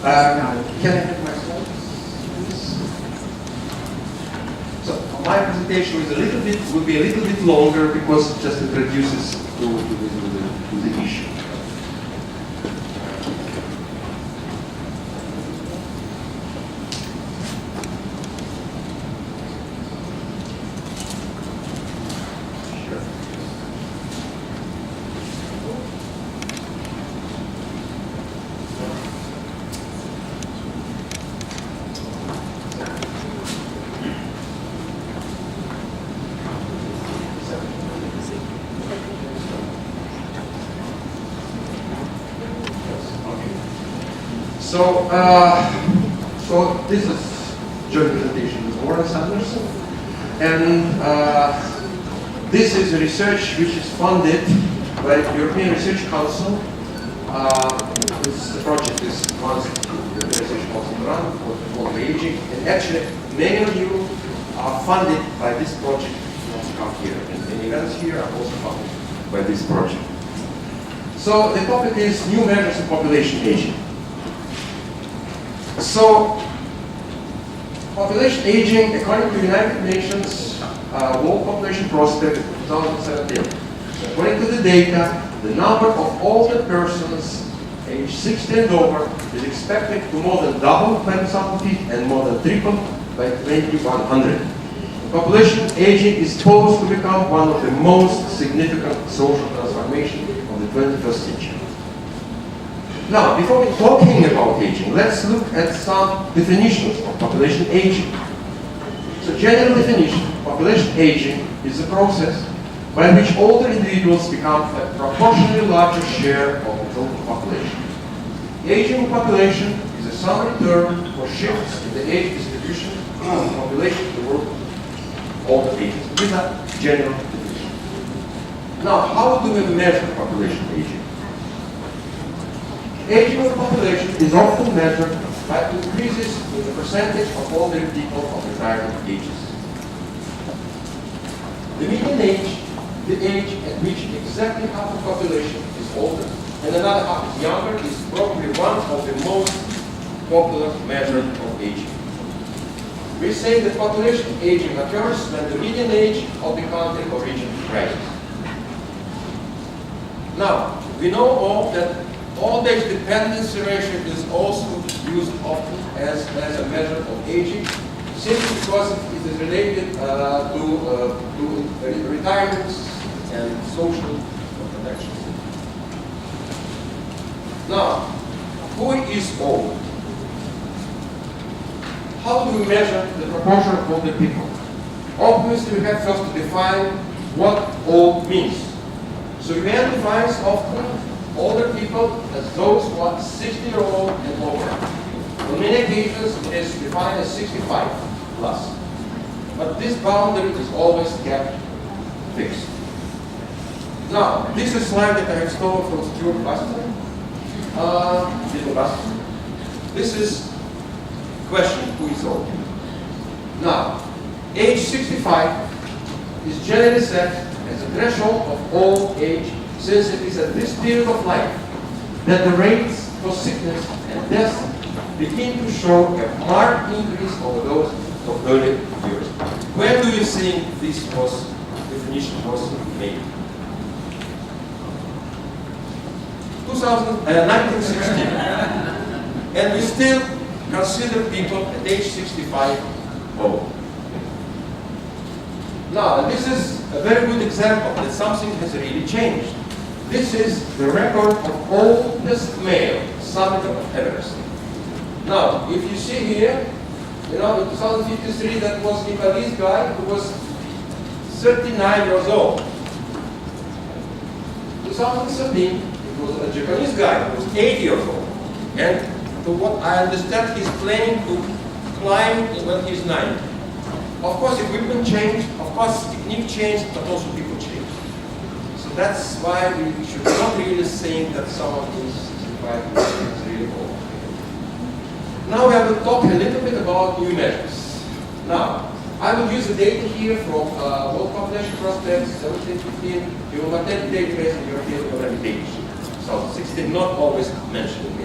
Can I have my slides, please? So my presentation will be a little bit longer because it just introduces to the issue. So this is joint presentation with Warren Sanderson, and this is a research which is funded by the European Research Council. This project is once the Research Council run for aging, and actually many of you are funded by this project come here, and events here are also funded by this project. So the topic is new measures of population aging. So, population aging, according to the United Nations World Population Prospect 2017. According to the data, the number of older persons aged 60 and over is expected to more than double by 2050 and more than triple by 2100. Population aging is supposed to become one of the most significant social transformations of the 21st century. Now, before we talking about aging, let's look at some definitions of population aging. So, general definition, population aging is a process by which older individuals become a proportionally larger share of the total population. Aging population is a summary term for shifts in the age distribution of the population toward older ages. These are general definitions. Now, how do we measure population aging? Aging of the population is often measured by increases in the percentage of older people of retirement ages. The median age, the age at which exactly half the population is older and another half is younger, is probably one of the most popular measures of aging. We say that population aging occurs when the median age of the country or region rises. Now, we know all that old age dependency ratio is also used often as a measure of aging, simply because it is related to retirements and social protection. Now, who is old? How do we measure the proportion of older people? Obviously, we have first to define what old means. So UN defines often older people as those who are 60-year-old and over. On many occasions, it is defined as 65 plus. But this boundary is always kept fixed. Now, this is a slide that I have stolen from Stuart Baston. This is question, who is old? Now, age 65 is generally set as a threshold of old age, since it is at this period of life that the rates for sickness and death begin to show a marked increase over those of early years. When do you think this definition was made? 1916. And we still consider people at age 65 old. Now, this is a very good example that something has really changed. This is the record of oldest male summit of Everest. Now, if you see here, in 2053, that was Nepalese guy who was 39 years old. 2013, it was a Japanese guy who was 80 years old. And to what I understand, he's planning to climb when he's 90. Of course, equipment changed, of course, technique changed, but also people changed. So that's why we should not really think that someone who's 65 is really old. Now we have to talk a little bit about new measures. Now, I will use the data here from World Population Prospects 1715. You will attend the database in European Economic Data. So 16 not always mentioned in the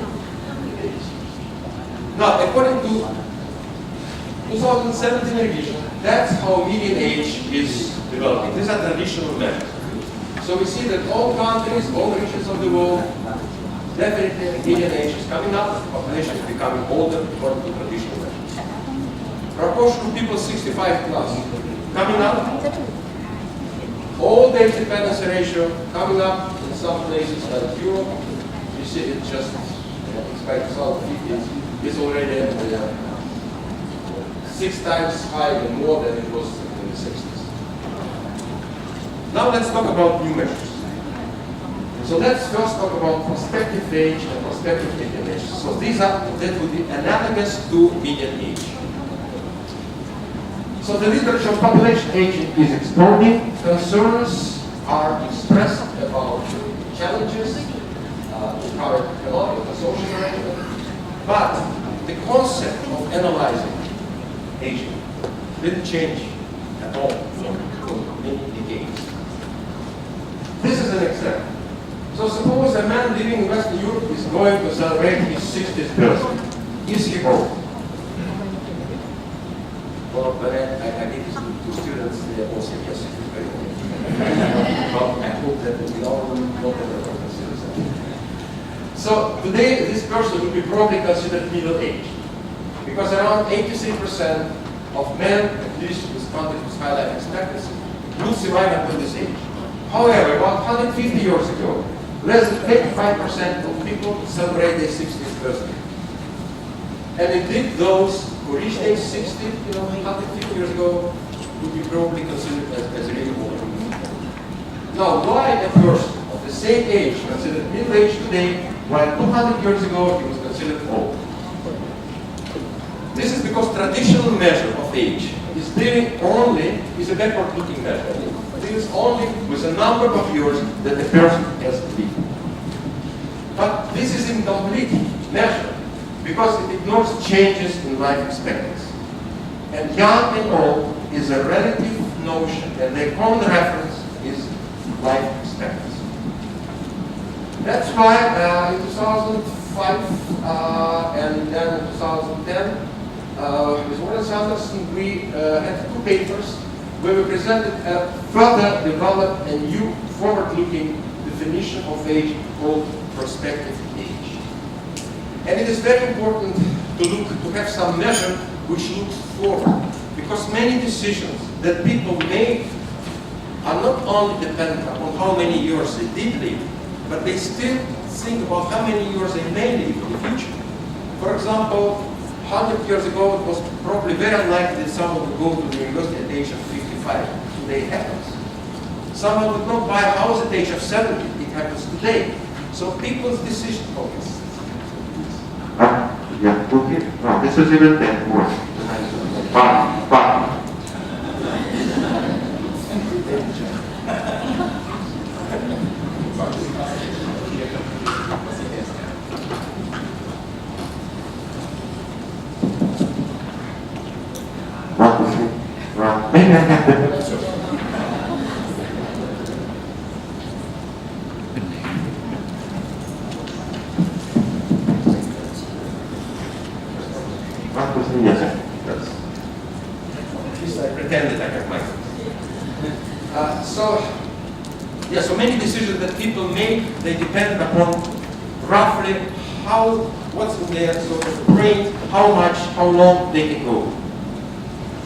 data. Now, according to 2017 revision, that's how median age is developing. These are traditional measures. So we see that all countries, all regions of the world, definitely median age is coming up, population is becoming older according to traditional measures. Proportion of people 65 plus coming up. Old age dependency ratio coming up in some places like Europe. You see it just, by 2050, it's already 6 times higher more than it was in the 60s. Now let's talk about new measures. So let's first talk about prospective age and prospective median age. So that would be analogous to median age. So the literature of population aging is exploding. Concerns are expressed about challenges, the current economic and social arrangement, but the concept of analyzing aging didn't change at all for many decades. This is an example. So suppose a man living in Western Europe is going to celebrate his 60th birthday. Is he old? Well, but I gave this to students, they all said yes, it is very old. But I hope that we all know that consider that. So today, this person will be probably considered middle-aged, because around 83% of men, at least in this country with high life expectancy, will survive until this age. However, about 150 years ago, less than 25% of people celebrate their 60th birthday. And indeed, those who reached age 60, 150 years ago, would be probably considered as really old. Now, why a person of the same age considered middle-aged today, while 200 years ago he was considered old? This is because traditional measure of age is a backward-looking measure. It deals only with a number of years that the person has lived. But this is incomplete measure because it ignores changes in life expectancy. And young and old is a relative notion, and the common reference is life expectancy. That's why in 2005 and then in 2010, with Warren Sanderson, we had 2 papers where we presented a further developed and new forward-looking definition of age called prospective age. And it is very important to have some measure which looks forward, because many decisions that people make are not only dependent upon how many years they did live, but they still think about how many years they may live in the future. For example, 100 years ago, it was probably very unlikely that someone would go to the university at the age of 55. Today it happens. Someone would not buy a house at the age of 70. It happens today. So people's decision focus. Yeah, okay. No, this is even worse. But. Maybe I have the so many decisions that people make, they depend upon roughly what's in their sort of brain, how much, how long they can go.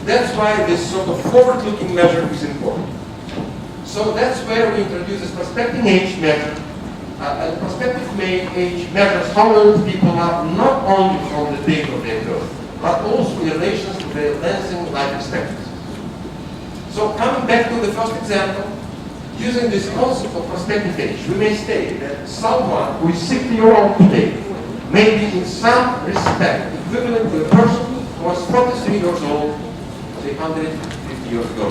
That's why this sort of forward-looking measure is important. So that's where we introduce this prospective age measure. And prospective age measures how old people are, not only from the date of their birth, but also in relation to their lengthening life expectancy. So coming back to the first example, using this concept of prospective age, we may state that someone who is 60-year-old today may be in some respect equivalent to a person who was 43 years old, say 150 years ago.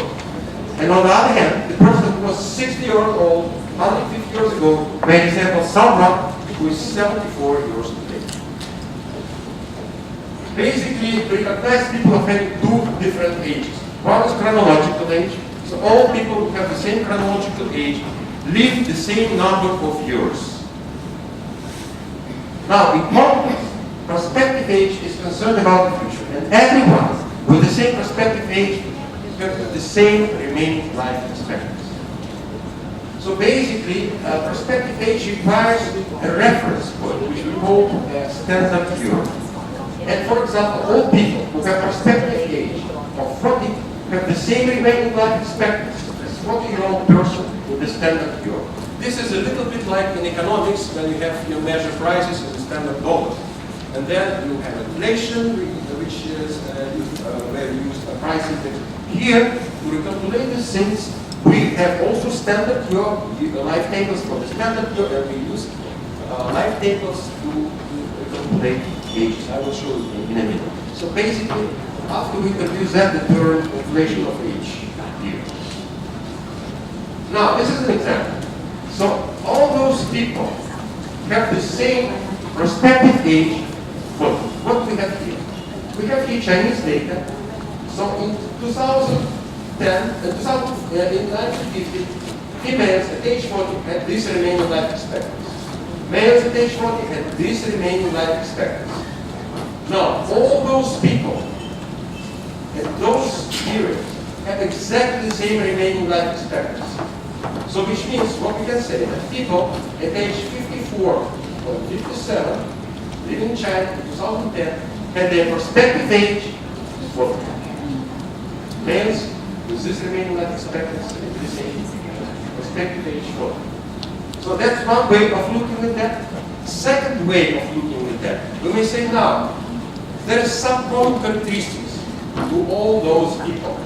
And on the other hand, the person who was 60 years old 150 years ago may resemble someone who is 74 years today. Basically, we recognize people of having 2 different ages. One is chronological age. So all people who have the same chronological age live the same number of years. Now, in contrast, prospective age is concerned about the future. And everyone with the same prospective age has the same remaining life expectancy. So basically, prospective age requires a reference point, which we call a standard curve. And for example, all people who have prospective age of 40 have the same remaining life expectancy as 40-year-old person with the standard curve. This is a little bit like in economics when you measure prices in the standard dollars. And then you have inflation, which is where you use a price index. Here, to recalculate these things, we have also standard curve, life tables for the standard curve, and we use life tables to calculate ages. I will show you in a minute. So basically, after we introduce that, the term inflation of age here. Now, this is an example. So all those people have the same prospective age. What we have here? We have here Chinese data. So in 2010, in 1950, females at age 40 had this remaining life expectancy. Males at age 40 had this remaining life expectancy. Now, all those people at those periods have exactly the same remaining life expectancy. So which means what we can say that people at age 54 or 57 living in China in 2010 had their prospective age 40. Males with this remaining life expectancy at this age, prospective age 40. So that's one way of looking at that. Second way of looking at that, we may say now, there is some common characteristics to all those people.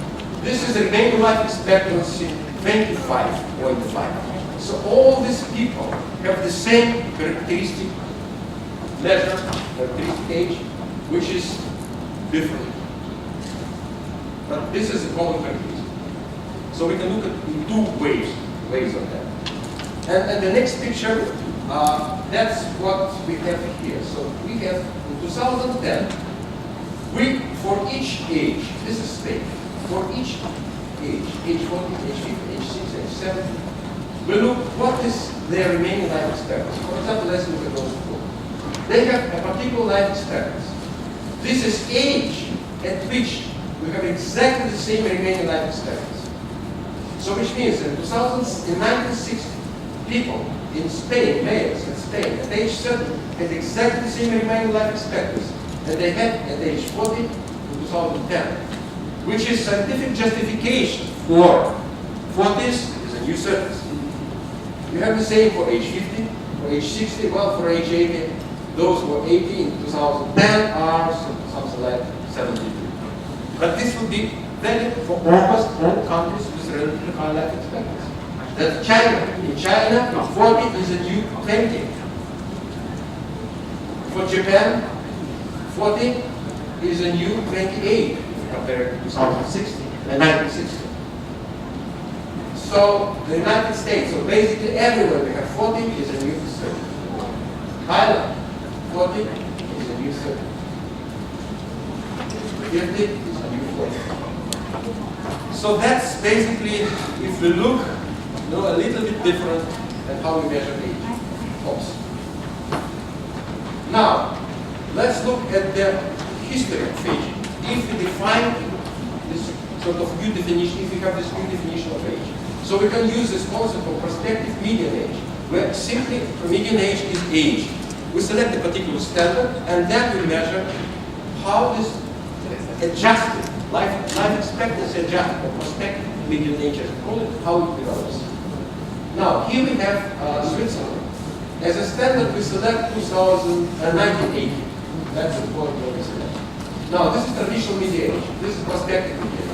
This is the remaining life expectancy 25.5. So all these people have the same characteristic measure, characteristic age, which is different. But this is a common characteristic. So we can look at in two ways of that. And the next picture, that's what we have here. So we have in 2010, for each age, this is state, for each age 40, age 50, age 60, age 70, we look what is their remaining life expectancy. For example, let's look at those four. They have a particular life expectancy. This is age at which we have exactly the same remaining life expectancy. So which means that in 1960, people in Spain, males in Spain, at age 30, had exactly the same remaining life expectancy that they had at age 40 in 2010, which is scientific justification for this is a new surface. You have the same for age 50, for age 60, well, for age 80, those who were 80 in 2010 are something like 72. But this would be valid for almost all countries with relatively high life expectancy. That's China. In China, 40 is a new 20. For Japan, 40 is a new 28 compared to 2060 and 1960. So the United States, so basically everywhere we have 40 is a new 30. Thailand, 40 is a new 30. 50 is a new 40. So that's basically, if we look, a little bit different than how we measure age. Oops. Now, let's look at the history of aging. If we define this sort of new definition, if we have this new definition of age, so we can use this concept of prospective median age, where simply median age is age. We select a particular standard, and then we measure how this adjusted life expectancy adjusted or prospective median age, as we call it, how it develops. Now, here we have Switzerland. As a standard, we select 1980. That's the point where we select. Now, this is traditional median age. This is prospective median age.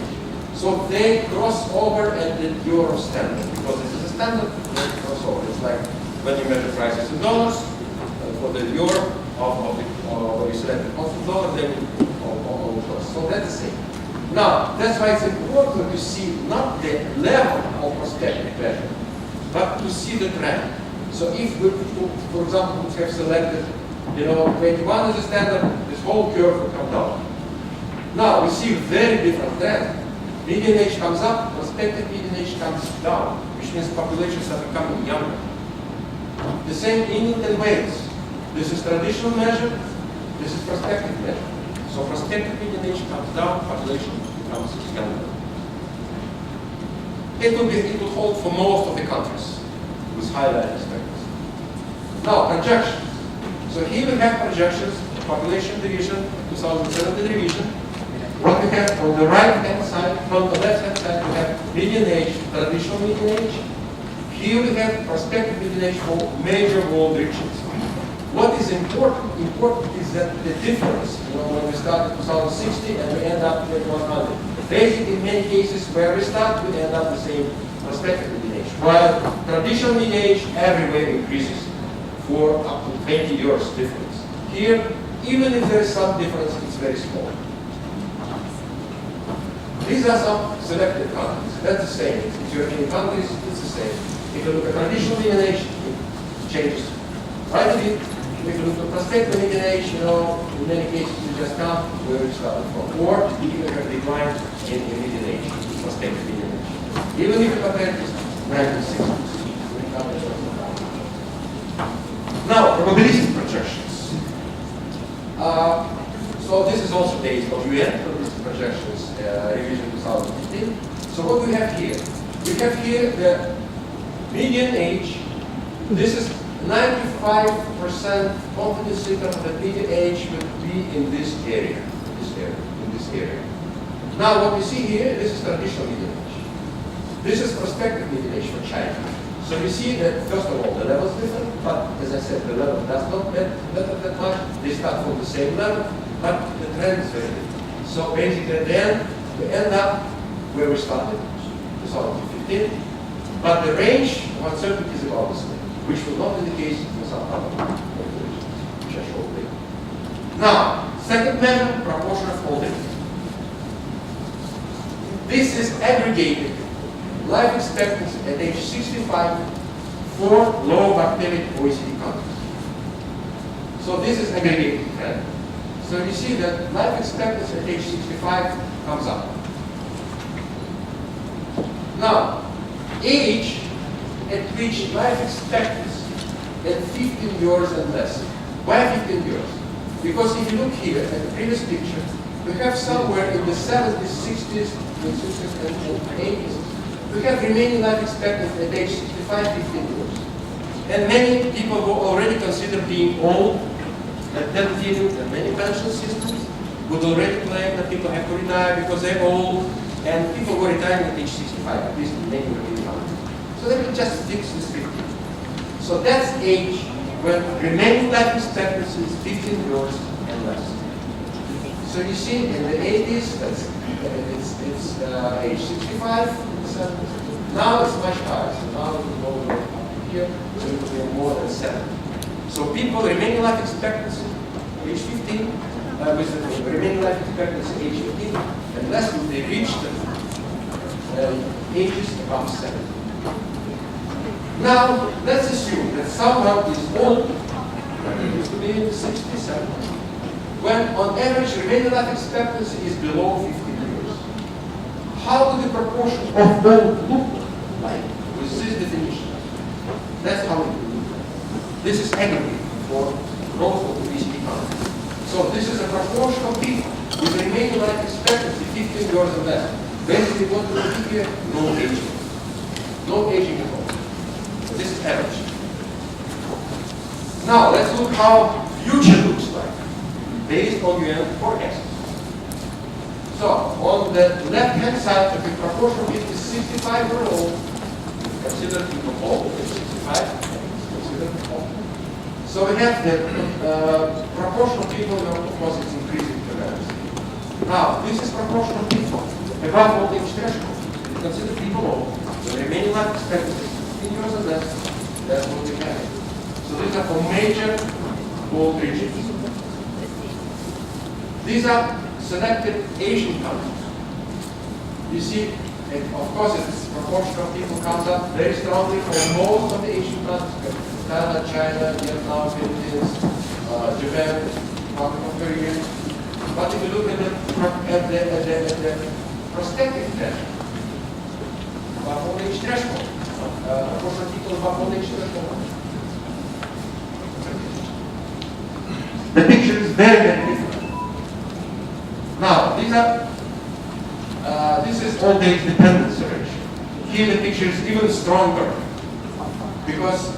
So they cross over at the euro standard, because this is a standard, they cross over. It's like when you measure prices in dollars, for the euro, when you select the constant dollar, then all cross. So that's the same. Now, that's why it's important to see not the level of prospective measure, but to see the trend. So if we, for example, have selected, 21 as a standard, this whole curve will come down. Now we see a very different trend. Median age comes up, prospective median age comes down, which means populations are becoming younger. The same in England and Wales. This is traditional measure, this is prospective measure. So prospective median age comes down, population becomes younger. It will hold for most of the countries with high life expectancy. Now, projections. So here we have projections, population division, 2017 revision. What we have on the right-hand side, from the left-hand side, we have median age, traditional median age. Here we have prospective median age for major world regions. What is important is that the difference, when we start at 2060 and we end up at 100. Basically, in many cases where we start, we end up the same prospective median age. While traditional median age everywhere increases for up to 20 years difference. Here, even if there is some difference, it's very small. These are some selected countries. That's the same. If European countries, it's the same. If you look at traditional median age, it changes quite a bit. If you look at prospective median age, in many cases you just count where you started from. Or you even have decline in median age, prospective median age. Even if you compare it to 1960s. Now, probabilistic projections. So this is also based on UN probabilistic projections, revision 2015. So what we have here? We have here the median age. This is 95% confidence interval that median age will be in this area, in this area. Now what we see here, this is traditional median age. This is prospective median age for China. So we see that, first of all, the level is different, but as I said, the level does not matter that much. They start from the same level, but the trend is very different. So basically, at the end, we end up where we started, 2015, but the range of uncertainty is about the same, which will not be the case in some other populations, which I showed later. Now, second measure, proportion of old age. This is aggregated life expectancy at age 65 for low activity OECD countries. So this is aggregated trend. So you see that life expectancy at age 65 comes up. Now, age at which life expectancy at 15 years and less. Why 15 years? Because if you look here at the previous picture, we have somewhere in the 70s, 60s, and 80s, we have remaining life expectancy at age 65, 15 years. And many people who already consider being old, at that period, and many pension systems would already claim that people have to retire because they're old, and people who are retiring at age 65, at least in many European countries. So they will just fix this 15. So that's age when remaining life expectancy is 15 years and less. So you see, in the 80s, it's age 65. Now it's much higher. So now it will go here, so it will be more than 7. So people remaining life expectancy age 15, with the remaining life expectancy age 15, and less when they reach the ages above 7. Now let's assume that someone is old, it used to be in the 60s, 70s, when on average remaining life expectancy is below 15 years. How do the proportions of old look like with this definition? That's how it will look like. This is aggregate for most of the OECD countries. So this is a proportion of people with remaining life expectancy 15 years and less. Basically what we see here, no aging. No aging at all. So this is average. Now let's look how future looks like based on UN forecasts. So, on the left-hand side, if the proportion of people is 65 or old, consider people old, 65, consider old. So we have the proportion of people, of course, it's increasing tremendously. Now, this is proportion of people above old age threshold. We consider people old. The remaining life expectancy is 15 years or less. That's what we have. So these are for major old regions. These are selected Asian countries. You see, of course, this proportion of people comes up very strongly for most of the Asian countries: Thailand, China, Vietnam, Philippines, Japan, Republic of Korea. But if you look at the prospective test, above old age threshold, proportion of people above old age threshold. The picture is very, very different. old age dependency ratio. Here the picture is even stronger because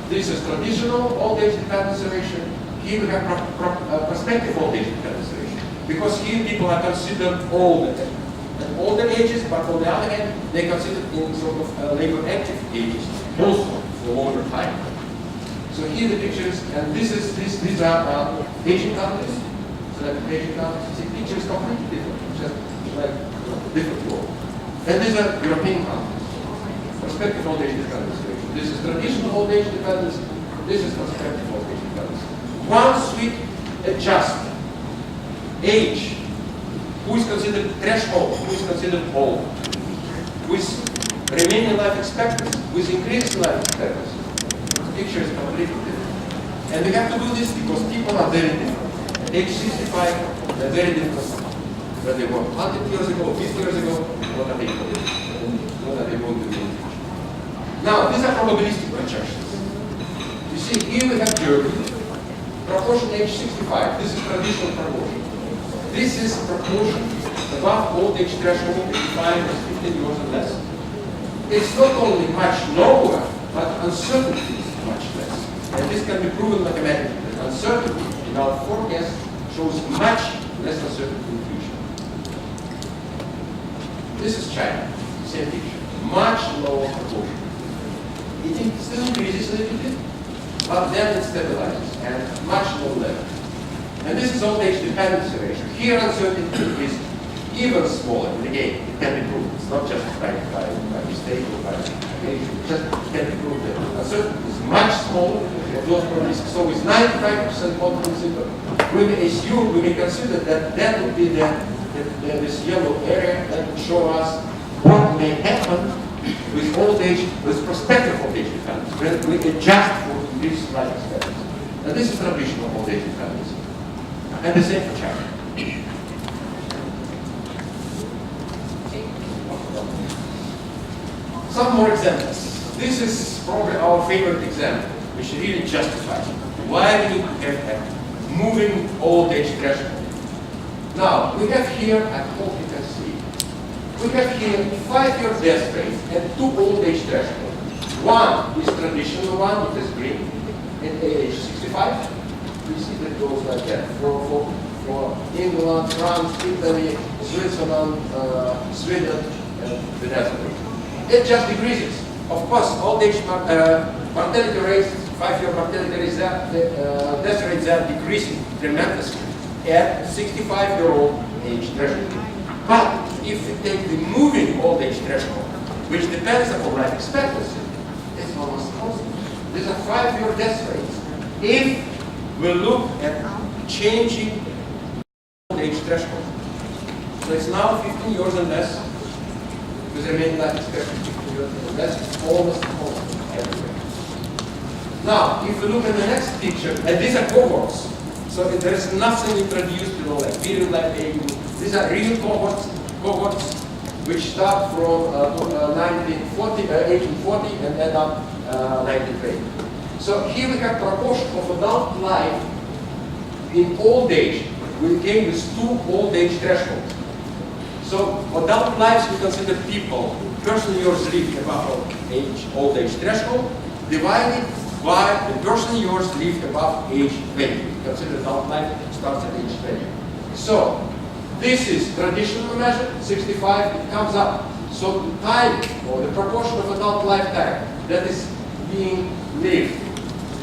this is traditional old age dependency ratio. Here we have prospective old age dependency ratio because here people are considered older at older ages, but on the other hand, they considered in sort of labor active ages also for longer time. So here the pictures, and these are Asian countries. So like Asian countries, see pictures completely different, just like different world. And these are European countries. Prospective old age dependency ratio. This is traditional old age dependency. This is prospective old age dependency. Once we adjust age, who is considered threshold, who is considered old, with remaining life expectancy, with increasing life expectancy, the picture is completely different. And we have to do this because people are very different. At age 65, they're very different. When they were 100 years ago, 50 years ago, what are they doing? What are they going to do? Now, these are probabilistic projections. You see, here we have Germany, proportion age 65. This is traditional proportion. This is proportion above old age threshold defined as 15 years or less. It's not only much lower, but uncertainty is much less. And this can be proven mathematically. That uncertainty in our forecast shows much less uncertainty in the future. This is China, same picture. Much lower proportion. It still increases a little bit, but then it stabilizes and much lower level. And this is old age dependency ratio. Here uncertainty is even smaller. And again, it can be proved. It's not just by mistake or by occasion. It just can be proved that uncertainty is much smaller of those probabilities. So with 95% confidence interval, we may assume, we may consider that would be this yellow area that would show us what may happen with old age, with prospective old age dependency, when we adjust for increased life expectancy. And this is traditional old age dependency. And the same for China. Some more examples. This is probably our favorite example, which really justifies why we have a moving old age threshold. Now, we have here, I hope you can see, we have here 5-year death rate and 2 old age thresholds. One is traditional one, it is green, at age 65. We see that goes like that for England, France, Italy, Switzerland, Sweden, and the Netherlands. It just decreases. Of course, old age mortality rates, 5-year mortality rates, death rates are decreasing tremendously at 65-year-old age threshold. But if we take the moving old age threshold, which depends upon life expectancy, it's almost constant. These are 5-year death rates. If we look at changing old age threshold, so it's now 15 years and less, with remaining life expectancy 15 years and less, it's almost constant everywhere. Now, if we look at the next picture, and these are cohorts, so there is nothing introduced, like period life aging. These are real cohorts which start from 1840 and end up 1930. So here we have proportion of adult life in old age. We came with 2 old age thresholds. So adult lives we consider people, personal years lived above old age threshold, divided by the personal years lived above age 20. We consider adult life starts at age 20. So this is traditional measure, 65, it comes up. So the time or the proportion of adult lifetime that is being lived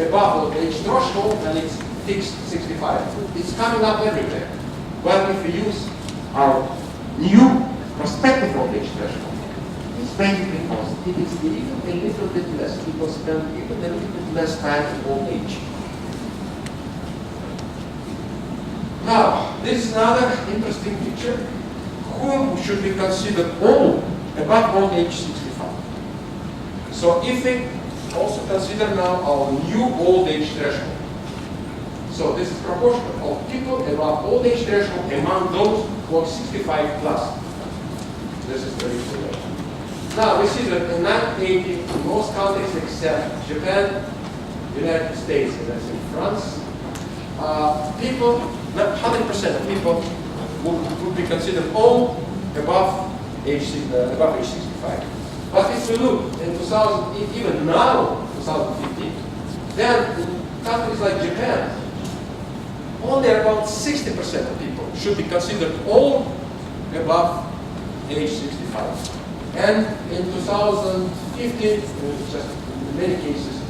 above old age threshold, and it's fixed 65. It's coming up everywhere. Well, if we use our new prospective old age threshold, it's basically constant. It is even a little bit less. People spend even a little bit less time in old age. Now, this is another interesting picture. Whom should we consider old, above old age 65? So if we also consider now our new old age threshold. So this is proportion of people above old age threshold among those who are 65 plus. This is the information. Now we see that in 1980, in most countries except Japan, United States, and that's in France, people, not 100% of people would be considered old above above age 65. But if we look in 2000, even now, 2015, then in countries like Japan, only about 60% of people should be considered old above age 65. And in 2015, just in many cases,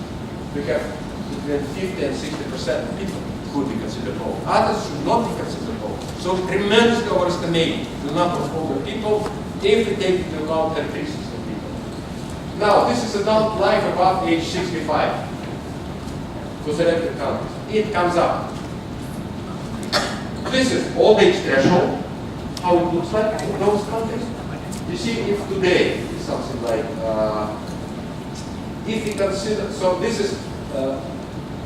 we have between 50 and 60% of people could be considered old. Others should not be considered old. So tremendously overestimate the number of older people if we take into account characteristics of people. Now, this is adult life above age 65 for selected countries. It comes up. This is old age threshold, how it looks like in those countries. You see, if today is something like, if we consider, so this is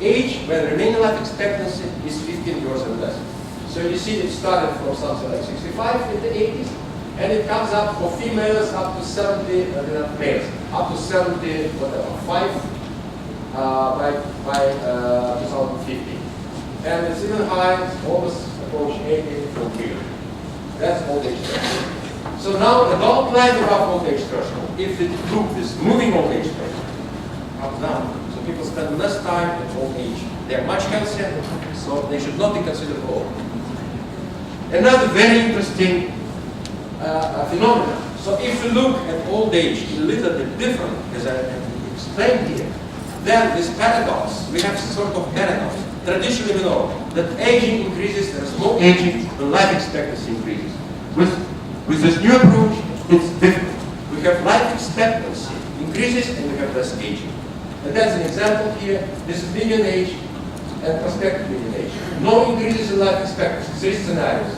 age when remaining life expectancy is 15 years and less. So you see it started from something like 65 in the 80s, and it comes up for females up to 70, males, up to 70, whatever, 5 by 2050. And it's even high, it's almost approaching 80 for women. That's old age threshold. So now adult life above old age threshold. If the group is moving old age threshold, comes down. So people spend less time at old age. They are much healthier, so they should not be considered old. Another very interesting phenomenon. So if you look at old age a little bit different, as I explained here, then this paradox, we have sort of paradox. Traditionally we know that aging increases, there is more aging, when life expectancy increases. With this new approach, it's different. We have life expectancy increases and we have less aging. And that's an example here. This is median age and prospective median age. No increases in life expectancy. 3 scenarios.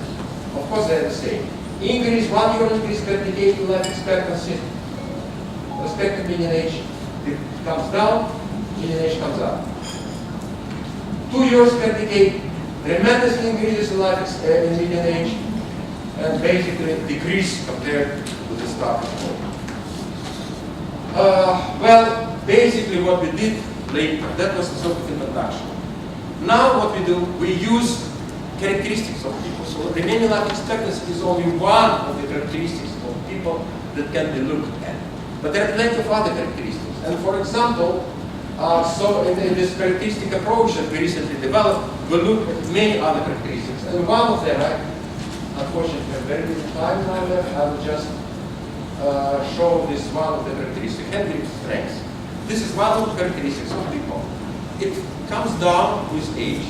Of course, they're the same. Increase, 1 year increase per decade in life expectancy. Prospective median age, it comes down, median age comes up. 2 years per decade, tremendously increases in life in median age, and basically decrease compared to the starting point. Well, basically what we did later, that was the sort of introduction. Now what we do, we use characteristics of people. So remaining life expectancy is only one of the characteristics of people that can be looked at. But there are plenty of other characteristics. And for example, so in this characteristic approach that we recently developed, we look at many other characteristics. And one of them, unfortunately, I have very little time now left. I will just show this one of the characteristics, Henry's strengths. This is one of the characteristics of people. It comes down with age.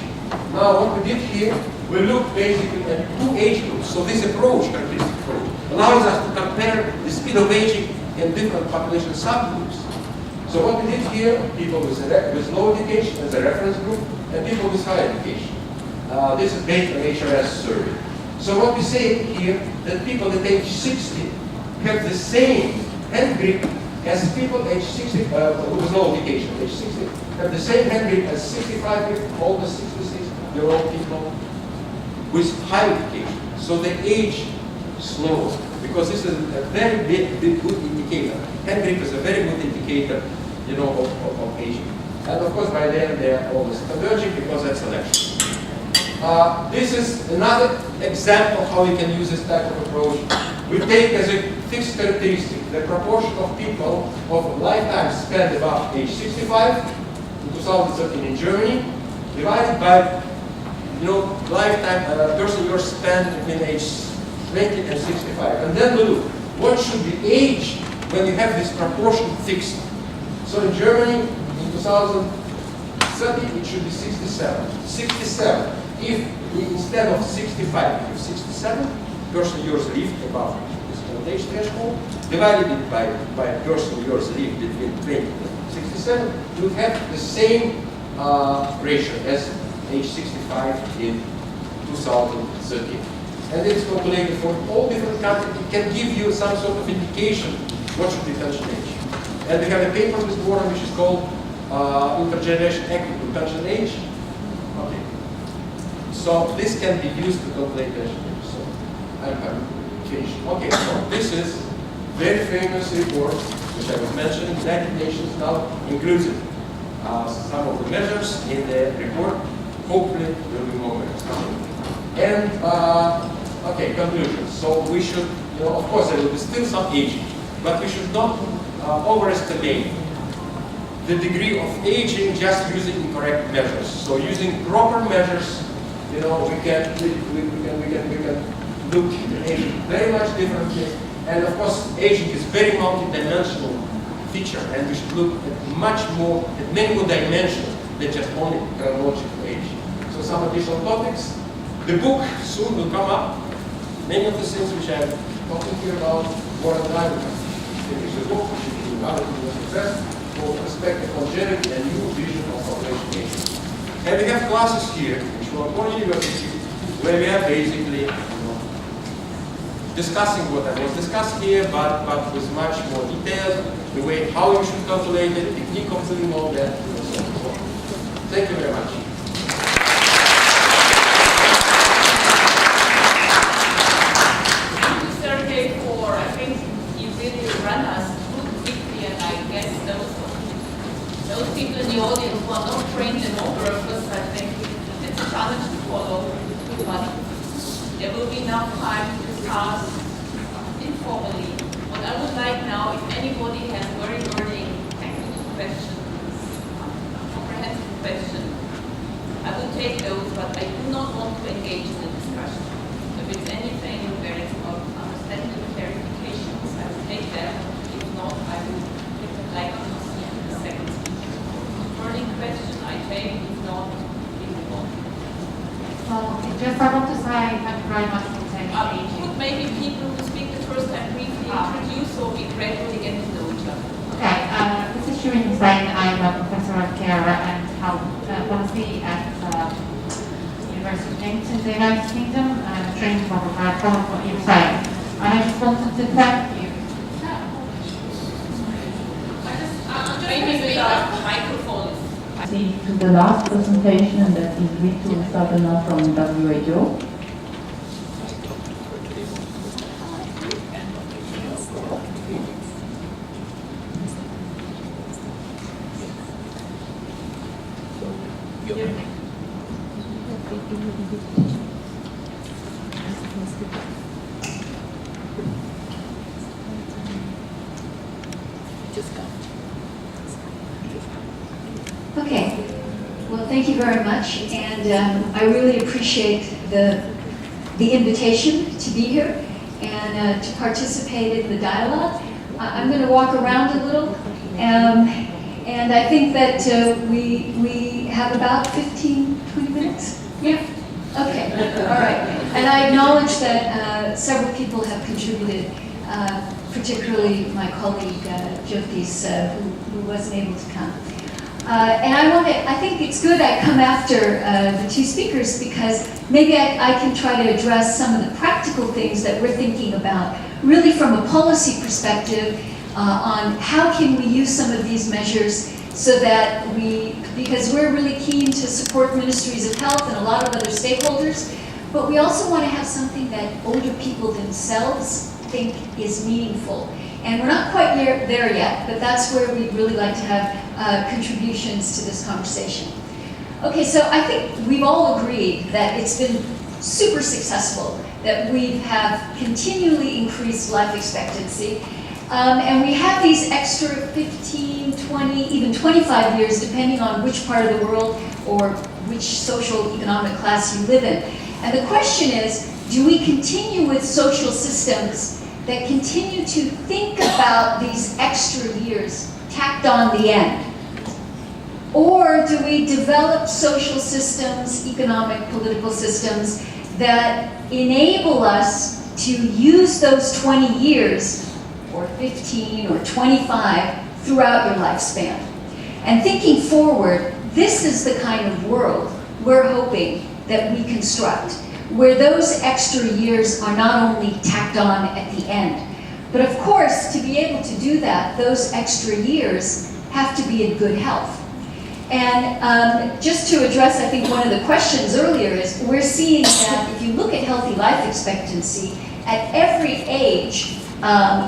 Now, what we did here, we looked basically at 2 age groups. So this approach, characteristic approach, allows us to compare the speed of aging in different population subgroups. So what we did here, people with low education as a reference group, and people with high education. This is based on HRS survey. So what we say here, that people at age 60 have the same hand grip as people age 60, with low education, age 60, have the same hand grip as 65, almost 66-year-old people with high education. So they age slower, because this is a very good indicator. Hand grip is a very good indicator, you know, of aging. And of course, by then they are almost converging because that's selection. This is another example how we can use this type of approach. We take as a fixed characteristic the proportion of people of lifetime spent above age 65 in 2013 in Germany, divided by, you know, lifetime person years spent between age 20 and 65. And then we look, what should be age when you have this proportion fixed? So in Germany, in 2030, it should be 67. 67. If we, instead of 65, we have 67, person years lived above this age threshold, divided it by person years lived between 20 and 67, you have the same ratio as age 65 in 2013. And it is calculated for all different countries. It can give you some sort of indication what should be pension age. And we have a paper with Warren which is called Intergeneration Equity in Pension Age. Okay. So this can be used to calculate pension age. So I'm finished. Okay, so this is very famous report which I was mentioning. United Nations now includes it. Some of the measures in the report. Hopefully there will be more measures. And okay, conclusions. So we should, of course, there will be still some aging, but we should not overestimate the degree of aging just using incorrect measures. So using proper measures, we can look at aging very much differently. And of course, aging is very multi-dimensional feature, and we should look at many more dimensions than just only chronological age. So some additional topics. The book soon will come up. Many of the things which I'm talking here about, more than I will finish the book, which will be rather to success for perspective longevity and new vision of population aging. And we have classes here, Chulalongkorn University, where we are basically discussing what I was discussing here, but with much more details, the way how you should calculate it, the technique of doing all that, and so on and so on. Thank you very much. Thank you, Sergei, for, I think you really run us through quickly, and I guess those people in the audience who are not trained demographers, I think it's a challenge to follow, but there will be enough time to discuss informally. What I would like now, if anybody has very burning technical questions, comprehensive questions, I will take those, but I do not want to engage in the discussion. If it's anything where it's about understanding clarifications, I will take them. If not, I would like to see the second speaker. Burning question, I take. If not, we move on. Just I want to say thank you very much for taking Could maybe people who speak the first time briefly introduce, so we gradually get to know each other. Okay, this is Shirin Hussain. I'm a professor of care and health policy at University of Kent in the United Kingdom. I'm a training for ESCAP. And I just wanted to thank you. Maybe without microphones. See to the last presentation, that is Ritu Sadana from WHO. Okay, well, thank you very much, and I really appreciate the invitation to be here and to participate in the dialogue. I'm going to walk around a little, and I think that we have about 15-20 minutes. Yeah. Okay. All right. And I acknowledge that several people have contributed, particularly my colleague Jyotis, who wasn't able to come. And I think it's good I come after the two speakers, because maybe I can try to address some of the practical things that we're thinking about, really from a policy perspective, on how can we use some of these measures so that because we're really keen to support ministries of health and a lot of other stakeholders, but we also want to have something that older people themselves think is meaningful. And we're not quite there yet, but that's where we'd really like to have contributions to this conversation. Okay, so I think we've all agreed that it's been super successful, that we have continually increased life expectancy, and we have these extra 15, 20, even 25 years, depending on which part of the world or which social economic class you live in. And the question is, do we continue with social systems that continue to think about these extra years tacked on the end? Or do we develop social systems, economic, political systems, that enable us to use those 20 years, or 15, or 25, throughout your lifespan? And thinking forward, this is the kind of world we're hoping that we construct, where those extra years are not only tacked on at the end, but of course, to be able to do that, those extra years have to be in good health. And just to address, I think, one of the questions earlier is, we're seeing that if you look at healthy life expectancy, at every age,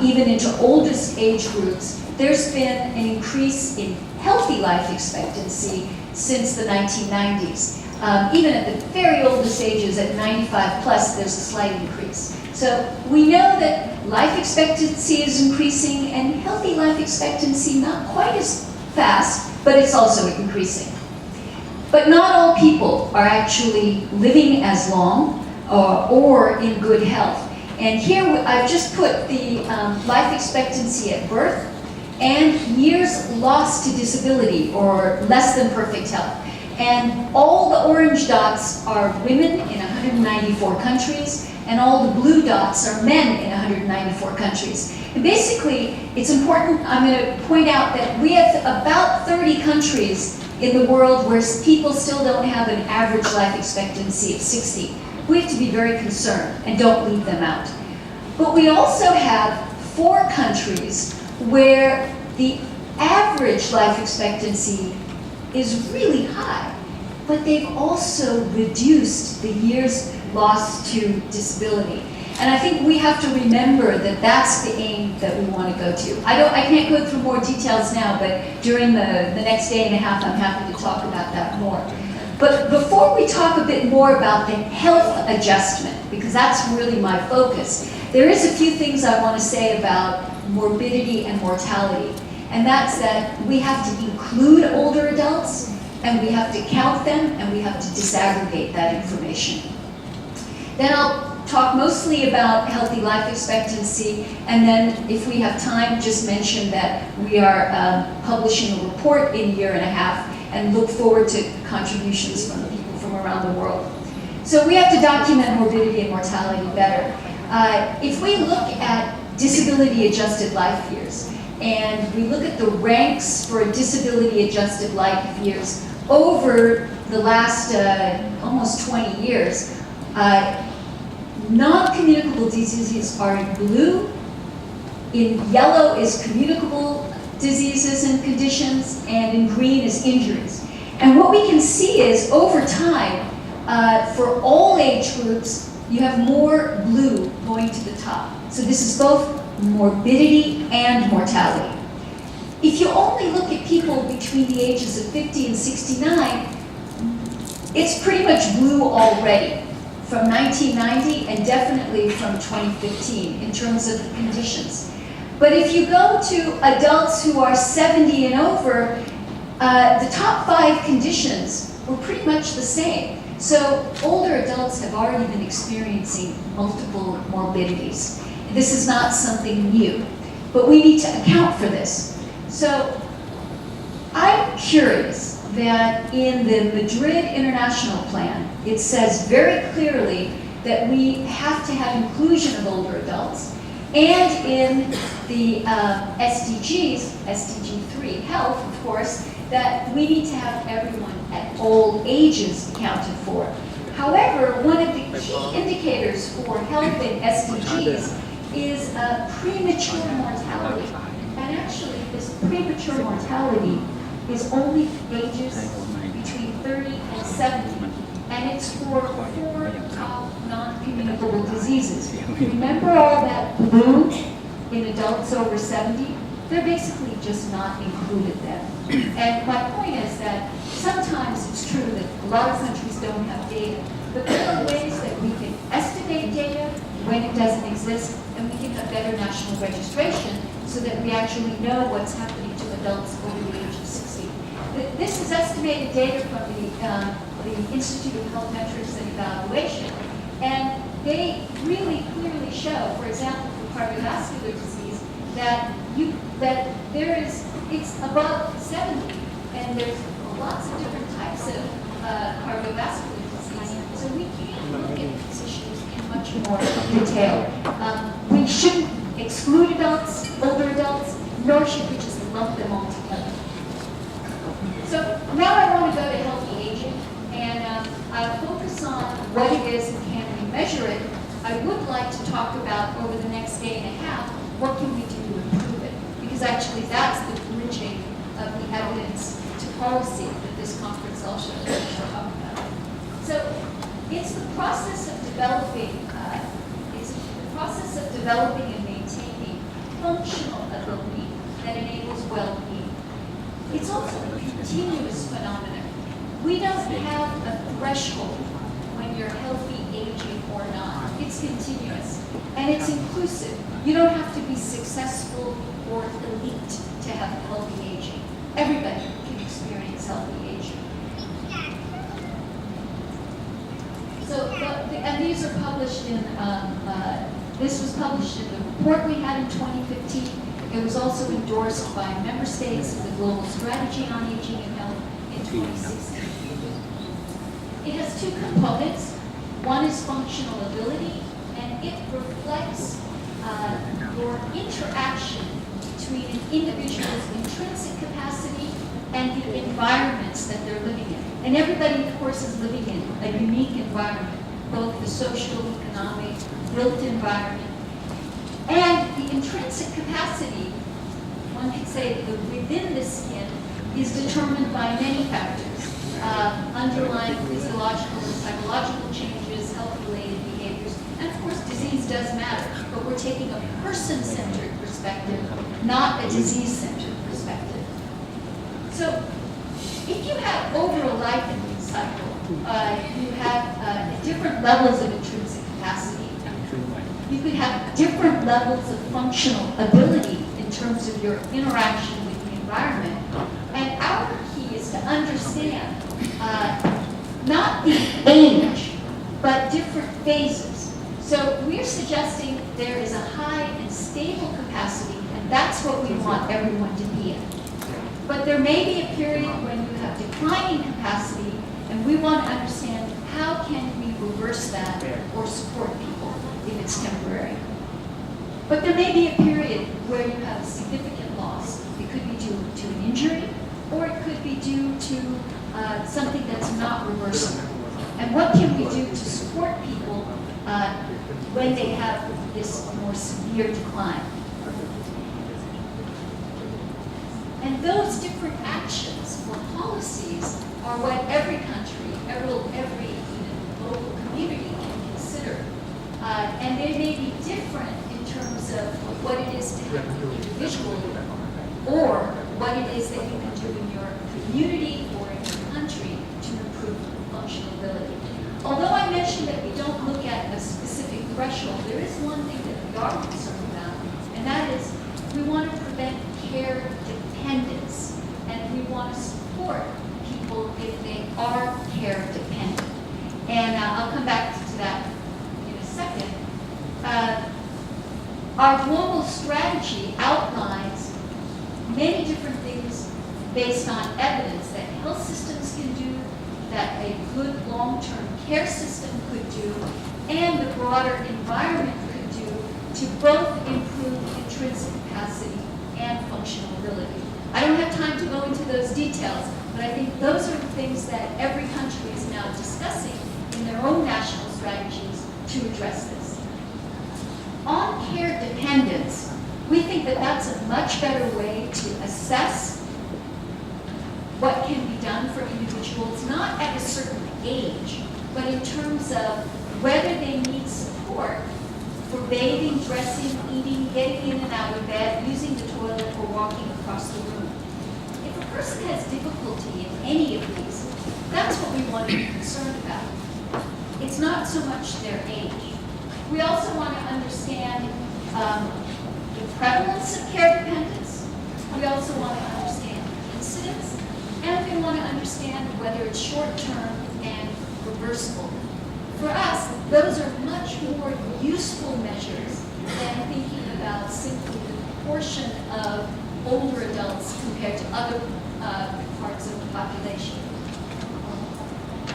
even into oldest age groups, there's been an increase in healthy life expectancy since the 1990s. even at the very oldest ages, at 95 plus, there's a slight increase. So we know that life expectancy is increasing, and healthy life expectancy not quite as fast, but it's also increasing. But not all people are actually living as long or in good health. And here I've just put the life expectancy at birth and years lost to disability or less than perfect health. And all the orange dots are women in 194 countries, and all the blue dots are men in 194 countries. And basically, it's important, I'm going to point out that we have about 30 countries in the world where people still don't have an average life expectancy of 60. We have to be very concerned and don't leave them out. But we also have 4 countries where the average life expectancy is really high, but they've also reduced the years lost to disability. And I think we have to remember that that's the aim that we want to go to. I can't go through more details now, but during the next day and a half, I'm happy to talk about that more. But before we talk a bit more about the health adjustment, because that's really my focus, there is a few things I want to say about morbidity and mortality. And that's that we have to include older adults, and we have to count them, and we have to disaggregate that information. Then I'll talk mostly about healthy life expectancy, and then if we have time, just mention that we are publishing a report in a year and a half, and look forward to contributions from people from around the world. So we have to document morbidity and mortality better. If we look at disability-adjusted life years, and we look at the ranks for disability-adjusted life years over the last almost 20 years, non-communicable diseases are in blue. In yellow is communicable diseases and conditions, and in green is injuries. And what we can see is over time, for all age groups, you have more blue going to the top. So this is both morbidity and mortality. If you only look at people between the ages of 50 and 69, it's pretty much blue already from 1990 and definitely from 2015 in terms of the conditions. But if you go to adults who are 70 and over, the top 5 conditions were pretty much the same. So older adults have already been experiencing multiple morbidities. This is not something new, but we need to account for this. So I'm curious that in the Madrid International Plan, it says very clearly that we have to have inclusion of older adults, and in the SDGs, SDG 3, health, of course, that we need to have everyone at all ages accounted for. However, one of the key indicators for health in SDGs is premature mortality. And actually, this premature mortality is only ages between 30 and 70. And it's for 4 top non-communicable diseases. Remember all that blue in adults over 70? They're basically just not included then. And my point is that sometimes it's true that a lot of countries don't have data, but there are ways that we can estimate data when it doesn't exist, and we can have better national registration so that we actually know what's happening to adults over the age of 60. This is estimated data from the Institute of Health Metrics and Evaluation, and they really clearly show, for example, for cardiovascular disease, that it's above 70, and there's lots of different types of cardiovascular disease. So we can look at these issues in much more detail. We shouldn't exclude adults, older adults, nor should we just lump them all together. So now I want to go to healthy aging, and I'll focus on what it is and can we measure it. I would like to talk about, over the next day and a half, what can we do to improve it? Because actually that's the bridging of the evidence to policy that this conference also will talk about. So it's the process of developing, and maintaining functional ability that enables well-being. It's also a continuous phenomenon. We don't have a threshold when you're healthy aging or not. It's continuous, and it's inclusive. You don't have to be successful or elite to have healthy aging. Everybody can experience healthy aging. So, and these are published in, this was published in the report we had in 2015. It was also endorsed by member states of the Global Strategy on Aging and Health in 2016. It has two components. One is functional ability, and it reflects your interaction between an individual's intrinsic capacity and the environments that they're living in. And everybody, of course, is living in a unique environment, both the social, economic, built environment. And the intrinsic capacity, one could say that within the skin, is determined by many factors. Underlying physiological and psychological changes, health-related behaviors, and of course disease does matter, but we're taking a person-centered perspective, not a disease-centered perspective. So if you have over a life cycle, you have different levels of intrinsic capacity. You could have different levels of functional ability in terms of your interaction with the environment. And our key is to understand not the age, but different phases. So we're suggesting there is a high and stable capacity, and that's what we want everyone to be in. But there may be a period when you have declining capacity, and we want to understand how can we reverse that or support people if it's temporary. But there may be a period where you have significant loss. It could be due to an injury, or it could be due to something that's not reversible. And what can we do to support people when they have this more severe decline? And those different actions or policies are what every country, every even local community can consider. And they may be different in terms of what it is to have individually, or what it is that you can do in your community or in your country to improve functional ability. Although I mentioned that we don't look at a specific threshold, there is one thing that we are concerned about, and that is we want to prevent care dependence, and we want to support people if they are care dependent. And I'll come back to that in a second. Our global strategy outlines many different things based on evidence that health systems can do, that a good long-term care system could do, and the broader environment could do to both improve intrinsic capacity and functional ability. I don't have time to go into those details, but I think those are the things that every country is now discussing in their own national strategies to address this. On care dependence, we think that that's a much better way to assess what can be done for individuals, not at a certain age, but in terms of whether they need support for bathing, dressing, eating, getting in and out of bed, using the toilet, or walking across the room. If a person has difficulty in any of these, that's what we want to be concerned about. It's not so much their age. We also want to understand the prevalence of care dependence. We also want to understand incidence, and we want to understand whether it's short-term and reversible. For us, those are much more useful measures than thinking about simply the proportion of older adults compared to other parts of the population.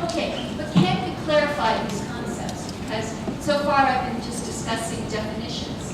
Okay, but can we clarify these concepts? Because so far I've been just discussing definitions.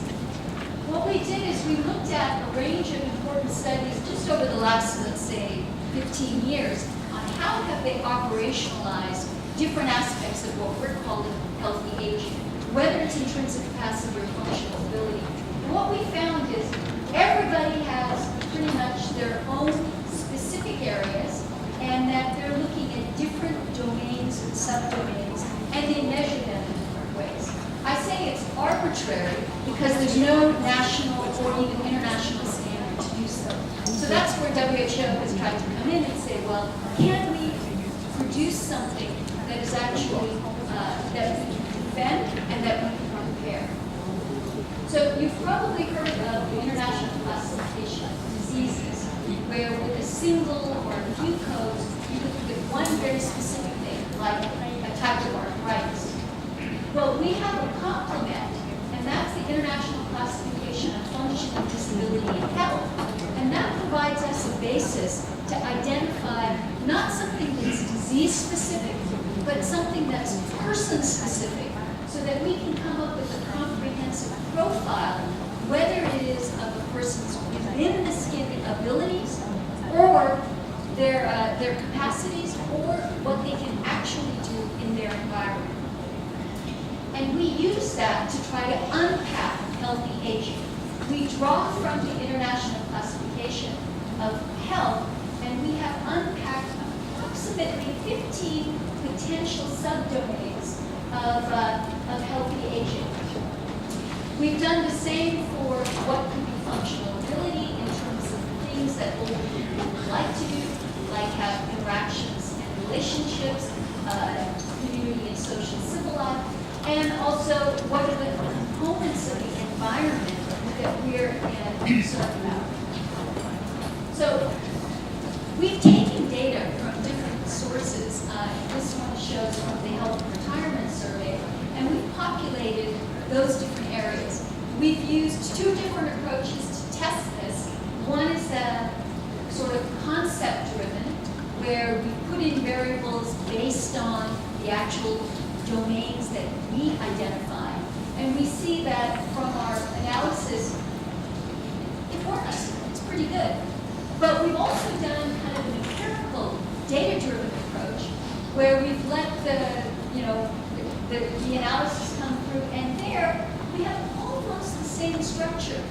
What we did is we looked at a range of important studies just over the last, let's say, 15 years on how have they operationalized different aspects of what we're calling healthy aging, whether it's intrinsic capacity or functional ability. And what we found is everybody has pretty much their own specific areas, and that they're looking at different domains and subdomains, and they measure them in different ways. I say it's arbitrary because there's no national or even international standard to do so. So that's where WHO has tried to come in and say, well, can we produce something that is actually, that we can defend and that we can compare. So you've probably heard of the international classification of diseases, where with a single or a few codes, you could look at one very specific thing, like a type of arthritis. Well, we have a complement, and that's the International Classification of Functional Disability and Health. And that provides us a basis to identify not something that's disease-specific, but something that's person-specific, so that we can come up with a comprehensive profile, whether it is of a person's within the skin abilities, or their capacities, or what they can actually do in their environment. And we use that to try to unpack healthy aging. We draw from the International Classification of Health, and we have unpacked approximately 15 potential subdomains of healthy aging. We've done the same for what could be functional ability in terms of things that older people would like to do, like have interactions and relationships, community and social civil life, and also what are the components of the environment that we're concerned about. So we've taken data from different sources. This one shows from the Health and Retirement Survey, and we've populated those different areas. We've used two different approaches to test this. One is sort of concept-driven, where we put in variables based on the actual domains that we identify. And we see that from our analysis, it works. It's pretty good. But we've also done kind of an empirical, data-driven approach, where we've let the analysis come through, and there we have almost the same structure.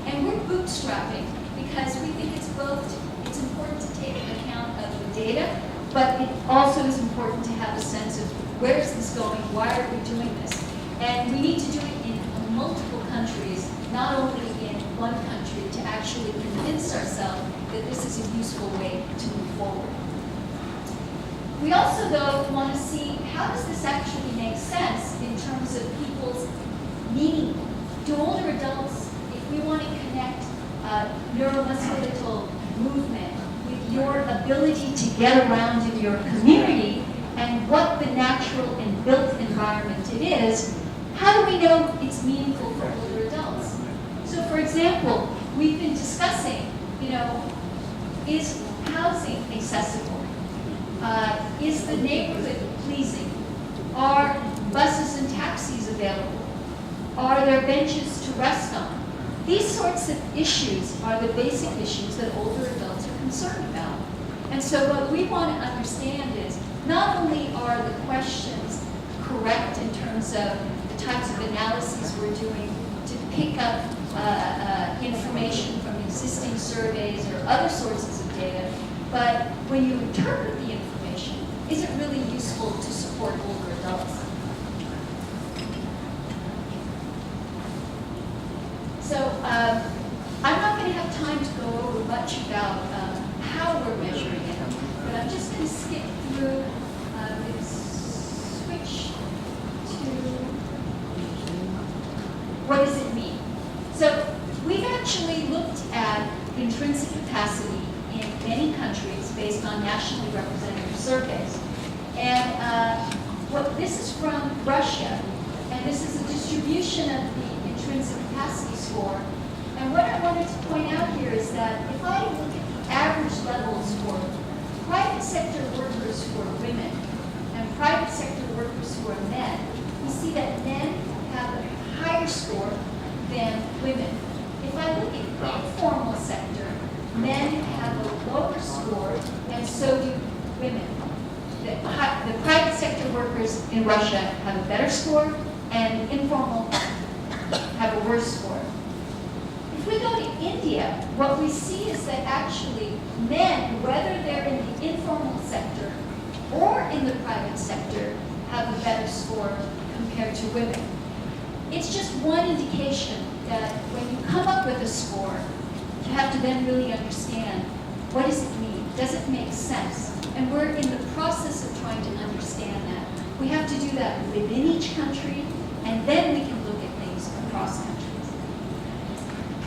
And we're bootstrapping because we think it's important to take into account of the data, but it also is important to have a sense of where is this going, why are we doing this? And we need to do it in multiple countries, not only in one country, to actually convince ourselves that this is a useful way to move forward. We also, though, want to see how does this actually make sense in terms of people's meaning. Do older adults, if we want to connect neuromuscular movement with your ability to get around in your community and what the natural and built environment it is, how do we know it's meaningful for older adults? So, for example, we've been discussing, is housing accessible? Is the neighborhood pleasing? Are buses and taxis available? Are there benches to rest on? These sorts of issues are the basic issues that older adults are concerned about. And so what we want to understand is not only are the questions correct in terms of the types of analyses we're doing to pick up information from existing surveys or other sources of data, but when you interpret the information, is it really useful to support older adults? So I'm not going to have time to go over much about how we're measuring it, but I'm just going to skip through and switch to what does it mean. So we've actually looked at intrinsic capacity in many countries based on nationally representative surveys. And this is from Russia, and this is a distribution of the intrinsic capacity score. And what I wanted to point out here is that if I look at the average levels for private sector workers who are women and private sector workers who are men, we see that men have a higher score than women. If I look at the informal sector, men have a lower score, and so do women. The private sector workers in Russia have a better score, and informal have a worse score. If we go to India, what we see is that actually men, whether they're in the informal sector or in the private sector, have a better score compared to women. It's just one indication that when you come up with a score, you have to then really understand, what does it mean? Does it make sense? And we're in the process of trying to understand that. We have to do that within each country, and then we can look at things across countries.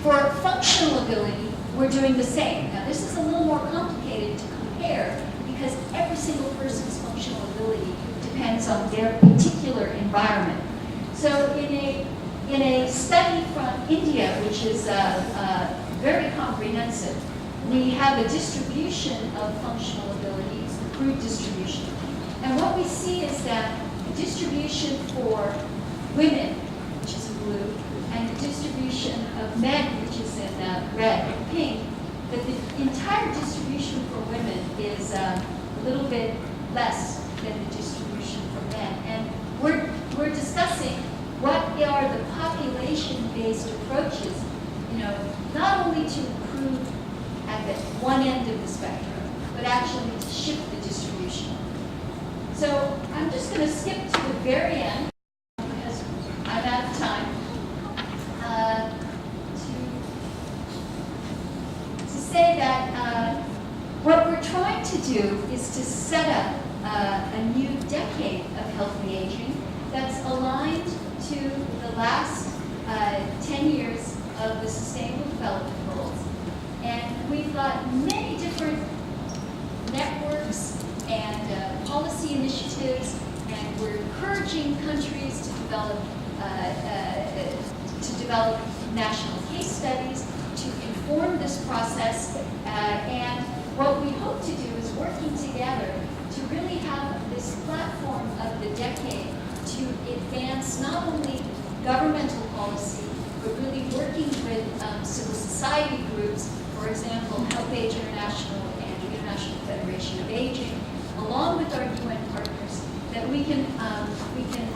For functional ability, we're doing the same. Now, this is a little more complicated to compare because every single person's functional ability depends on their particular environment. So in a study from India, which is very comprehensive, we have a distribution of functional abilities, a crude distribution. And what we see is that the distribution for women, which is in blue, and the distribution of men, which is in red and pink, that the entire distribution for women is a little bit less than the distribution for men. And we're discussing what are the population-based approaches, not only to improve at the one end of the spectrum, but actually to shift the distribution. So I'm just going to skip to the very end because I'm out of time. To say that what we're trying to do is to set up a new decade of healthy aging that's aligned to the last 10 years of the Sustainable Development Goals. And we've got many different networks and policy initiatives, and we're encouraging countries to develop national case studies to inform this process. And what we hope to do is working together to really have this platform of the decade to advance not only governmental policy, but really working with civil society groups, for example, Help Age International and the International Federation of Aging, along with our UN partners, that we can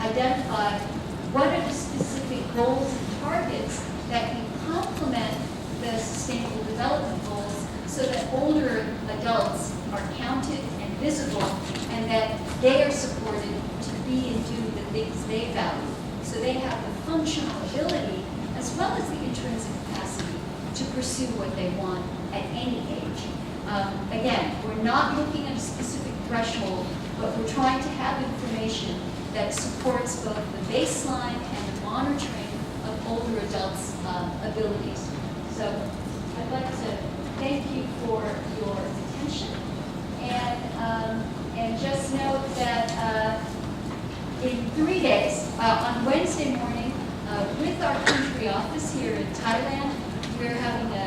identify what are the specific goals and targets that can complement the Sustainable Development Goals so that older adults are counted and visible and that they are supported to be and do the things they value. So they have the functional ability as well as the intrinsic capacity to pursue what they want at any age. Again, we're not looking at a specific threshold, but we're trying to have information that supports both the baseline and the monitoring of older adults' abilities. So I'd like to thank you for your attention, and just note that in 3 days, on Wednesday morning, with our country office here in Thailand, we're having a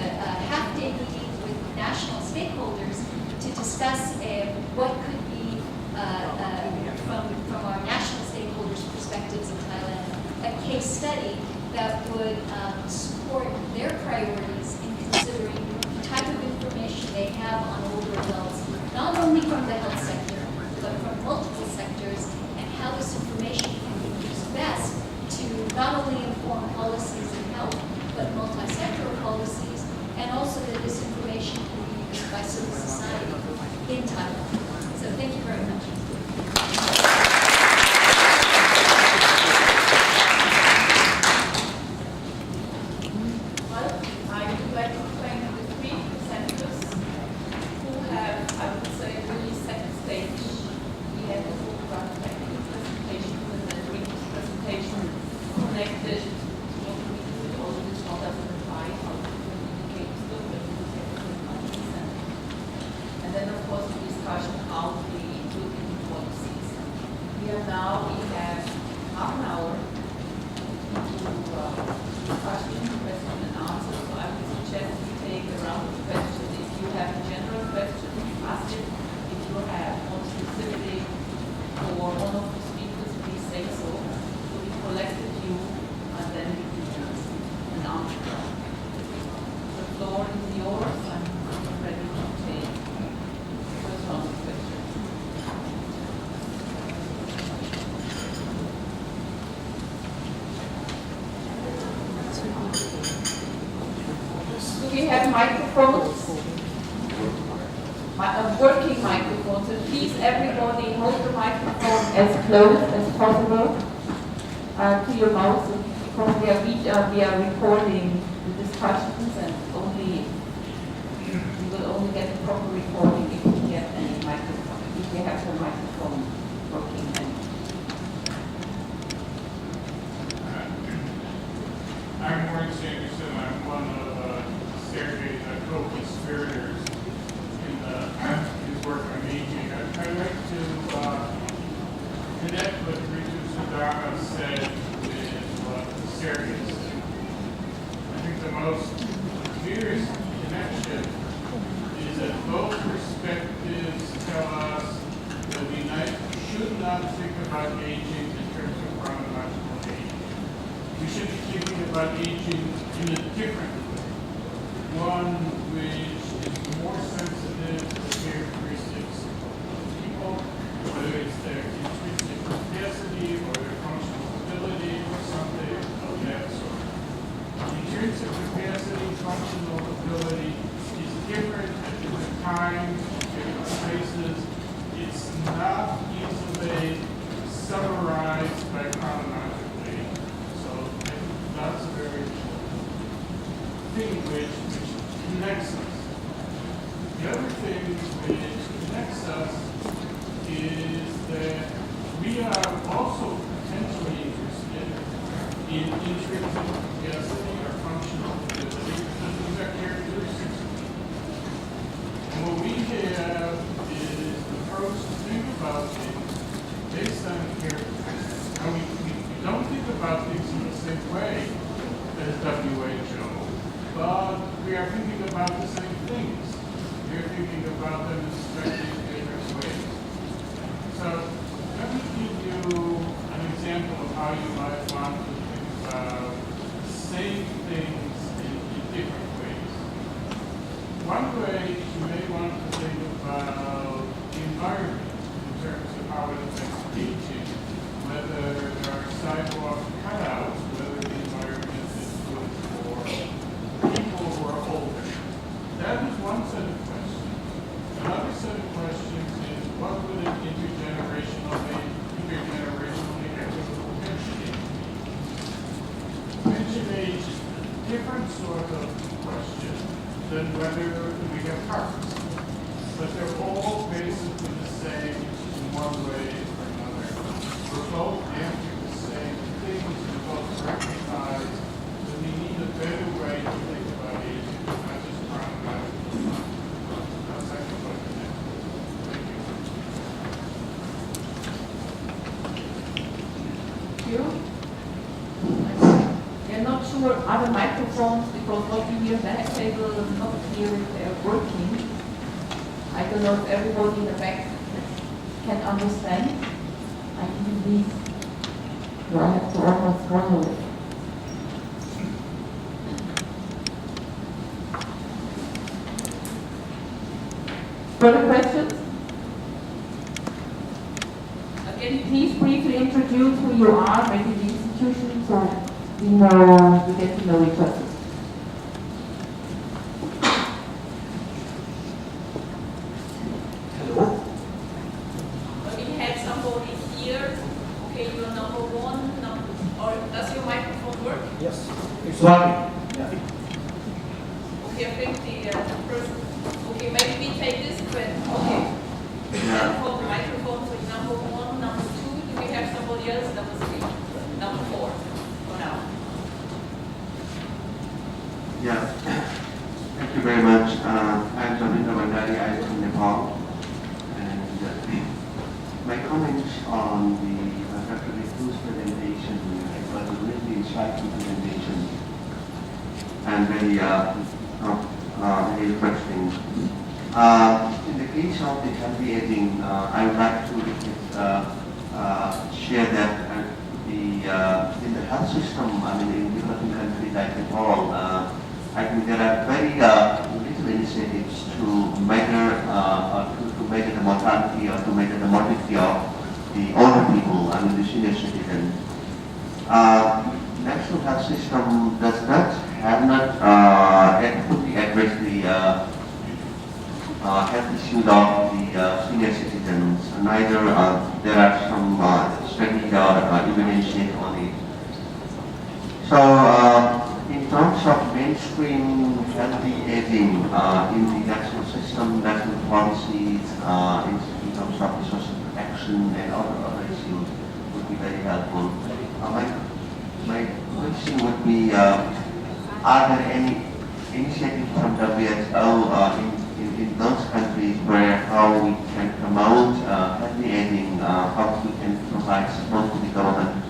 half-day meeting with national stakeholders to discuss what could be, from our national stakeholders' perspectives in Thailand, a case study that would support their priorities in considering the type of information they have on older adults, not only from the health sector, but from multiple sectors, and how this information can be used best to not only inform policies in health, but multi-sectoral policies, and also that this information can be used by civil society in Thailand. So thank you very much. Well, I would like to thank the three presenters who have, I would say, really set the stage. We had a full technical presentation and then Ritu's presentation connected with all of this 2005, how to communicate still with the and then of course the discussion how we look into policies. We have half an hour to question and answer. So I would suggest we take a round of questions. If you have a general question, ask it. If you have one specific for one of the speakers, please say so. So we collected you and then we can an answer. The floor is yours. I'm ready to take the first round of questions. Do we have microphones? Working microphones. So please, everybody, hold the microphone as close as possible to your mouth, because we are recording the discussions, and we will only get a proper recording if we get any microphone. you have the microphone working then. I'm Warren Sanderson. I'm one of Sergei's co-conspirators in his work on aging. I'd like to connect what Ritu Sadana said with what Sergei said. I think the most clearest connection is that both perspectives tell us that we should not think about aging in terms of chronological age. We should be thinking about aging in a different way. One which is more sensitive to the characteristics of people, whether it's their intrinsic capacity or their functional ability or something of that sort. Intrinsic capacity, functional ability is different at different times, different places. It's not easily summarized by chronological age. So that's a very thing which connects us. The other thing which connects us is that we are also potentially interested in intrinsic capacity or functional ability because these are characteristics. And what we have is an approach to think about things based on characteristics. Now we don't think about things in the same way as WHO, but we are thinking about the same things. We are thinking about them in slightly different ways. So let me give you an example of how you might want to think about the same things in different ways. One way you may want to think about the environment in terms of how it affects aging, whether there are sidewalk cutouts, whether the environment is good for people who are older. That is one set of questions. Another set of questions is what would an intergenerationally equitable pension age be? Pension age is a different sort of question than whether we have hearts. But they're all basically the same in one way or another. We're both answering the same things. We both recognize that we need a better way to think about aging, not just chronological. That's actually what it is. Thank you. You? We're not sure other microphones because what we hear back table is not clear if they're working. I don't know if everybody in the back can understand. I believe you have to almost follow it. Further questions? Again, please briefly introduce who you are, maybe the institution, so we get to know each other. We had somebody here. Okay, you're number one. Or does your microphone work? Yes, it's working. Yeah. Okay, I think the person. Okay, maybe we take this trend. Okay. For the microphone, so number one, number two. Do we have somebody else? Number three, number four. For now. Yeah. Thank you very much. I'm Jamita Bandari. I'm from Nepal. And my comments on the Dr. Ritu's presentation was a really insightful presentation and very interesting. In the case of the healthy aging, I would like to share that in the health system, I mean, in developing countries like Nepal, I think there are very little initiatives to measure to measure the mortality or to measure the morbidity of the older people, I mean, the senior citizens. National health system does not adequately address the health issues of the senior citizens. Neither there are some studies or evidence on it. So, in terms of mainstream healthy aging in the national system, national policies, in terms of the nutrition and other issues would be very helpful. My question would be, are there any initiatives from WHO in those countries where how we can promote healthy aging, how we can provide support to the government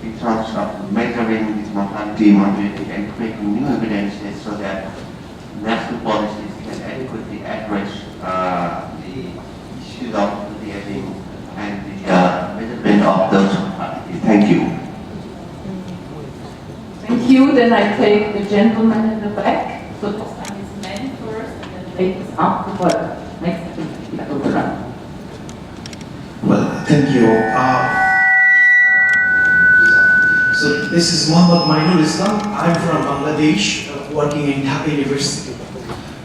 in terms of measuring this mortality, morbidity, and creating new evidences so that national policies can adequately address the issues of healthy aging and the measurement of those mortality. Thank you. Thank you. Then I take the gentleman in the back. So It's men first and then ladies after. Next, Karoline. Well, thank you. So this is Muhammad Mainul Islam. I'm from Bangladesh, working in Dhaka University.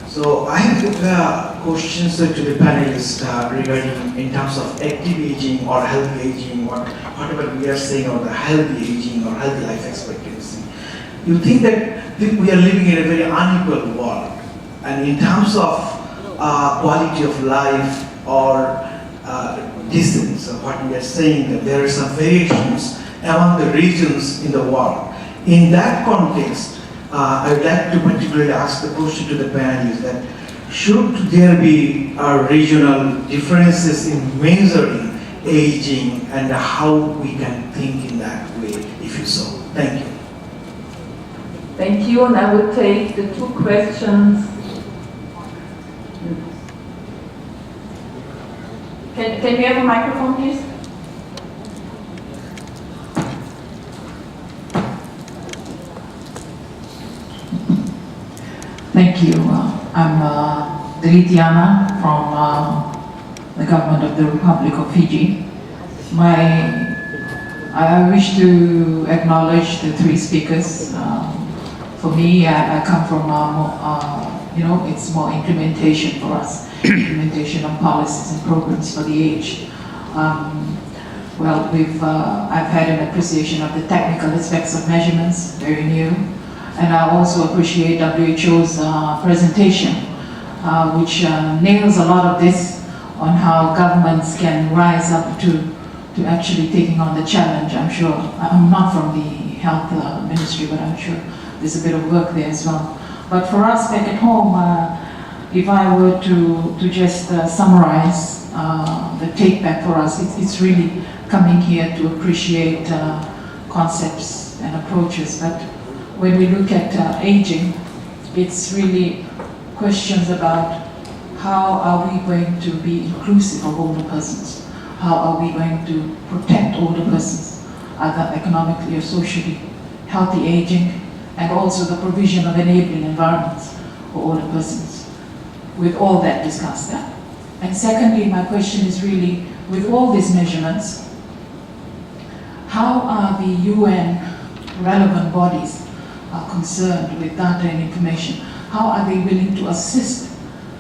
So I have questions to the panelists regarding in terms of active aging or healthy aging, or whatever we are saying, or the healthy aging or healthy life expectancy. You think that we are living in a very unequal world, and in terms of quality of life or distance, what we are saying, that there are some variations among the regions in the world. In that context, I would like to particularly ask the question to the panelists that should there be regional differences in measuring aging, and how we can think in that way, if you so. Thank you. Thank you, and I will take the two questions. Can we have a microphone, please? Thank you. I'm Diritiana from the government of the Republic of Fiji. I wish to acknowledge the three speakers. For me, I come from, it's more implementation for us, implementation of policies and programs for the age. I've had an appreciation of the technical aspects of measurements, very new, and I also appreciate WHO's presentation, which nails a lot of this on how governments can rise up to actually taking on the challenge. I'm sure, I'm not from the health ministry, but I'm sure there's a bit of work there as well. But for us back at home, if I were to just summarize the take back for us, it's really coming here to appreciate concepts and approaches. But when we look at aging, it's really questions about how are we going to be inclusive of older persons? How are we going to protect older persons, either economically or socially, healthy aging, and also the provision of enabling environments for older persons, with all that discussed there. And secondly, my question is really, with all these measurements, how are the UN relevant bodies concerned with data and information? How are they willing to assist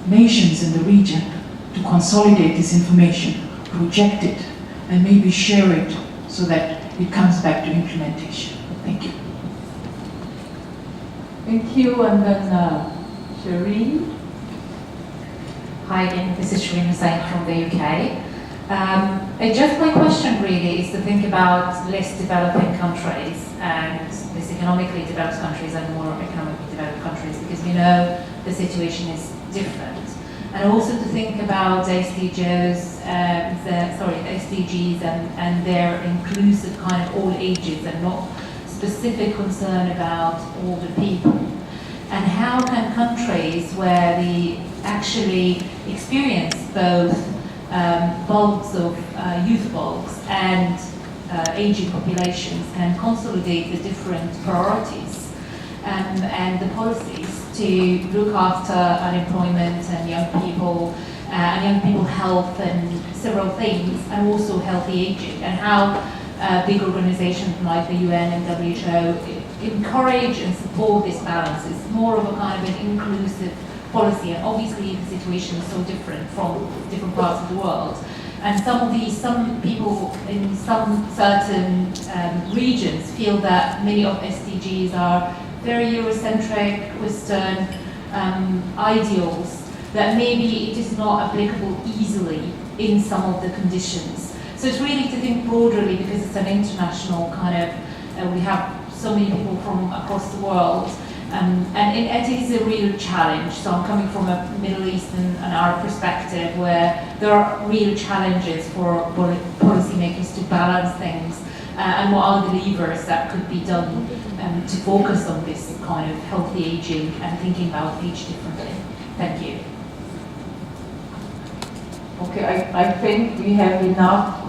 nations in the region to consolidate this information, project it, and maybe share it so that it comes back to implementation? Thank you. Thank you, and then Shireen. Hi again, this is Shireen Hussain from the UK. Just my question really is to think about less developing countries and less economically developed countries and more economically developed countries, because we know the situation is different. And also to think about SDGs and their inclusive kind of all ages and not specific concern about older people. And how can countries where they actually experience both bulks of youth bulks and aging populations can consolidate the different priorities and the policies to look after unemployment and young people health and several things, and also healthy aging, and how big organizations like the UN and WHO encourage and support this balance. It's more of a kind of an inclusive policy, and obviously the situation is so different from different parts of the world. And some people in some certain regions feel that many of SDGs are very Eurocentric, Western ideals, that maybe it is not applicable easily in some of the conditions. So it's really to think broadly because it's an international kind of, we have so many people from across the world. And it is a real challenge. So I'm coming from a Middle Eastern and Arab perspective where there are real challenges for policymakers to balance things and what are the levers that could be done to focus on this kind of healthy aging and thinking about age differently. Thank you. Okay, I think we have enough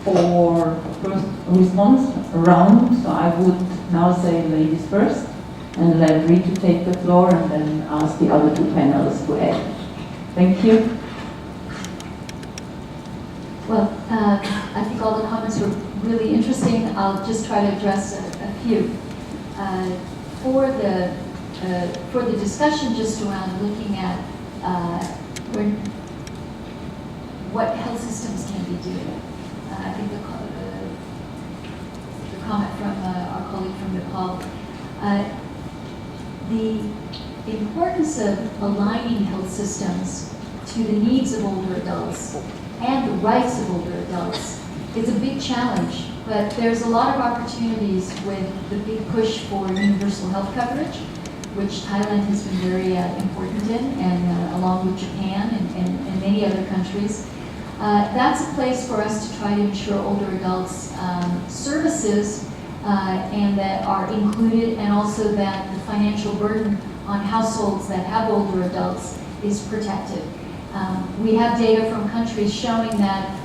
for first response round, so I would now say ladies first, and let Ritu take the floor, and then ask the other two panelists to add. Thank you. Well, I think all the comments were really interesting. I'll just try to address a few. For the discussion just around looking at what health systems can be doing, I think the comment from our colleague from Nepal, the importance of aligning health systems to the needs of older adults and the rights of older adults is a big challenge, but there's a lot of opportunities with the big push for universal health coverage, which Thailand has been very important in, and along with Japan and many other countries. That's a place for us to try to ensure older adults services and that are included, and also that the financial burden on households that have older adults is protected. We have data from countries showing that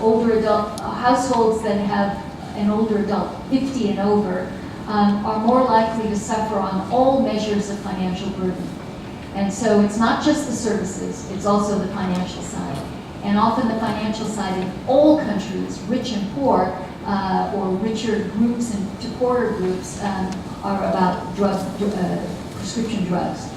older adult households that have an older adult, 50 and over, are more likely to suffer on all measures of financial burden. And so it's not just the services, it's also the financial side. And often the financial side in all countries, rich and poor, or richer groups and to poorer groups, are about prescription drugs,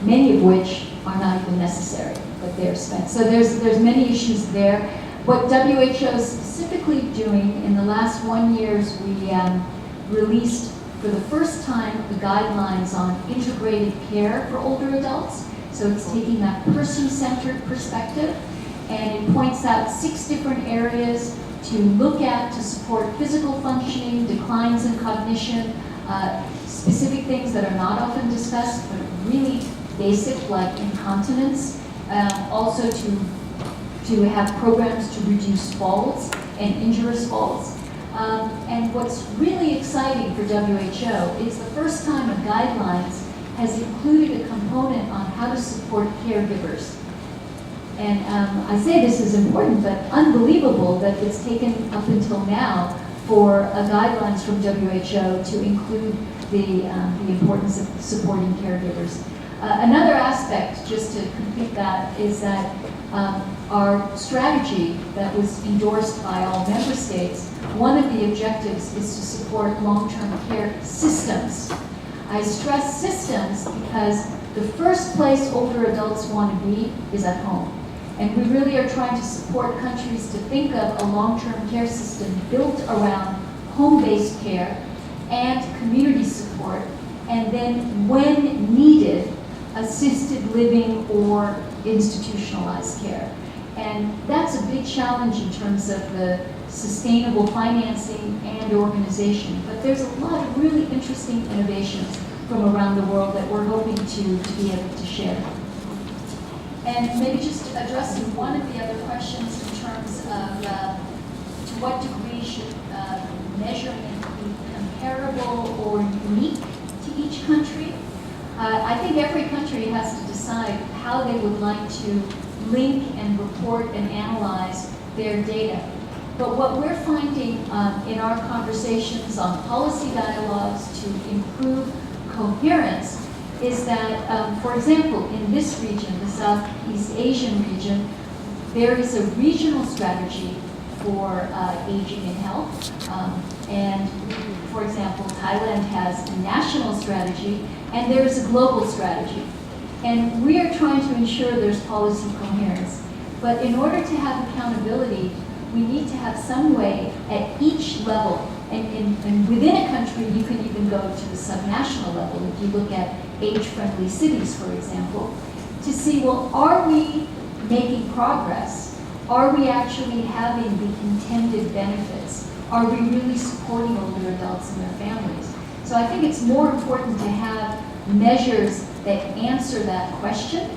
many of which are not even necessary, but they're spent. So there's many issues there. What WHO is specifically doing in the last 1 year, we released for the first time the guidelines on integrated care for older adults. So it's taking that person-centered perspective, and it points out 6 different areas to look at to support physical functioning, declines in cognition, specific things that are not often discussed, but really basic, like incontinence. Also to have programs to reduce falls and injurious falls. And what's really exciting for WHO is the first time a guidelines has included a component on how to support caregivers. And I say this is important, but unbelievable that it's taken up until now for guidelines from WHO to include the importance of supporting caregivers. Another aspect, just to complete that, is that our strategy that was endorsed by all member states, one of the objectives is to support long-term care systems. I stress systems because the first place older adults want to be is at home. And we really are trying to support countries to think of a long-term care system built around home-based care and community support, and then when needed, assisted living or institutionalized care. And that's a big challenge in terms of the sustainable financing and organization. But there's a lot of really interesting innovations from around the world that we're hoping to be able to share. And maybe just addressing one of the other questions in terms of to what degree should measurement be comparable or unique to each country. I think every country has to decide how they would like to link and report and analyze their data. But what we're finding in our conversations on policy dialogues to improve coherence is that, for example, in this region, the Southeast Asian region, there is a regional strategy for aging and health. And for example, Thailand has a national strategy, and there is a global strategy. And we are trying to ensure there's policy coherence. But in order to have accountability, we need to have some way at each level. And within a country, you can even go to the subnational level. If you look at age-friendly cities, for example, to see, well, are we making progress are we actually having the intended benefits? Are we really supporting older adults and their families? So I think it's more important to have measures that answer that question.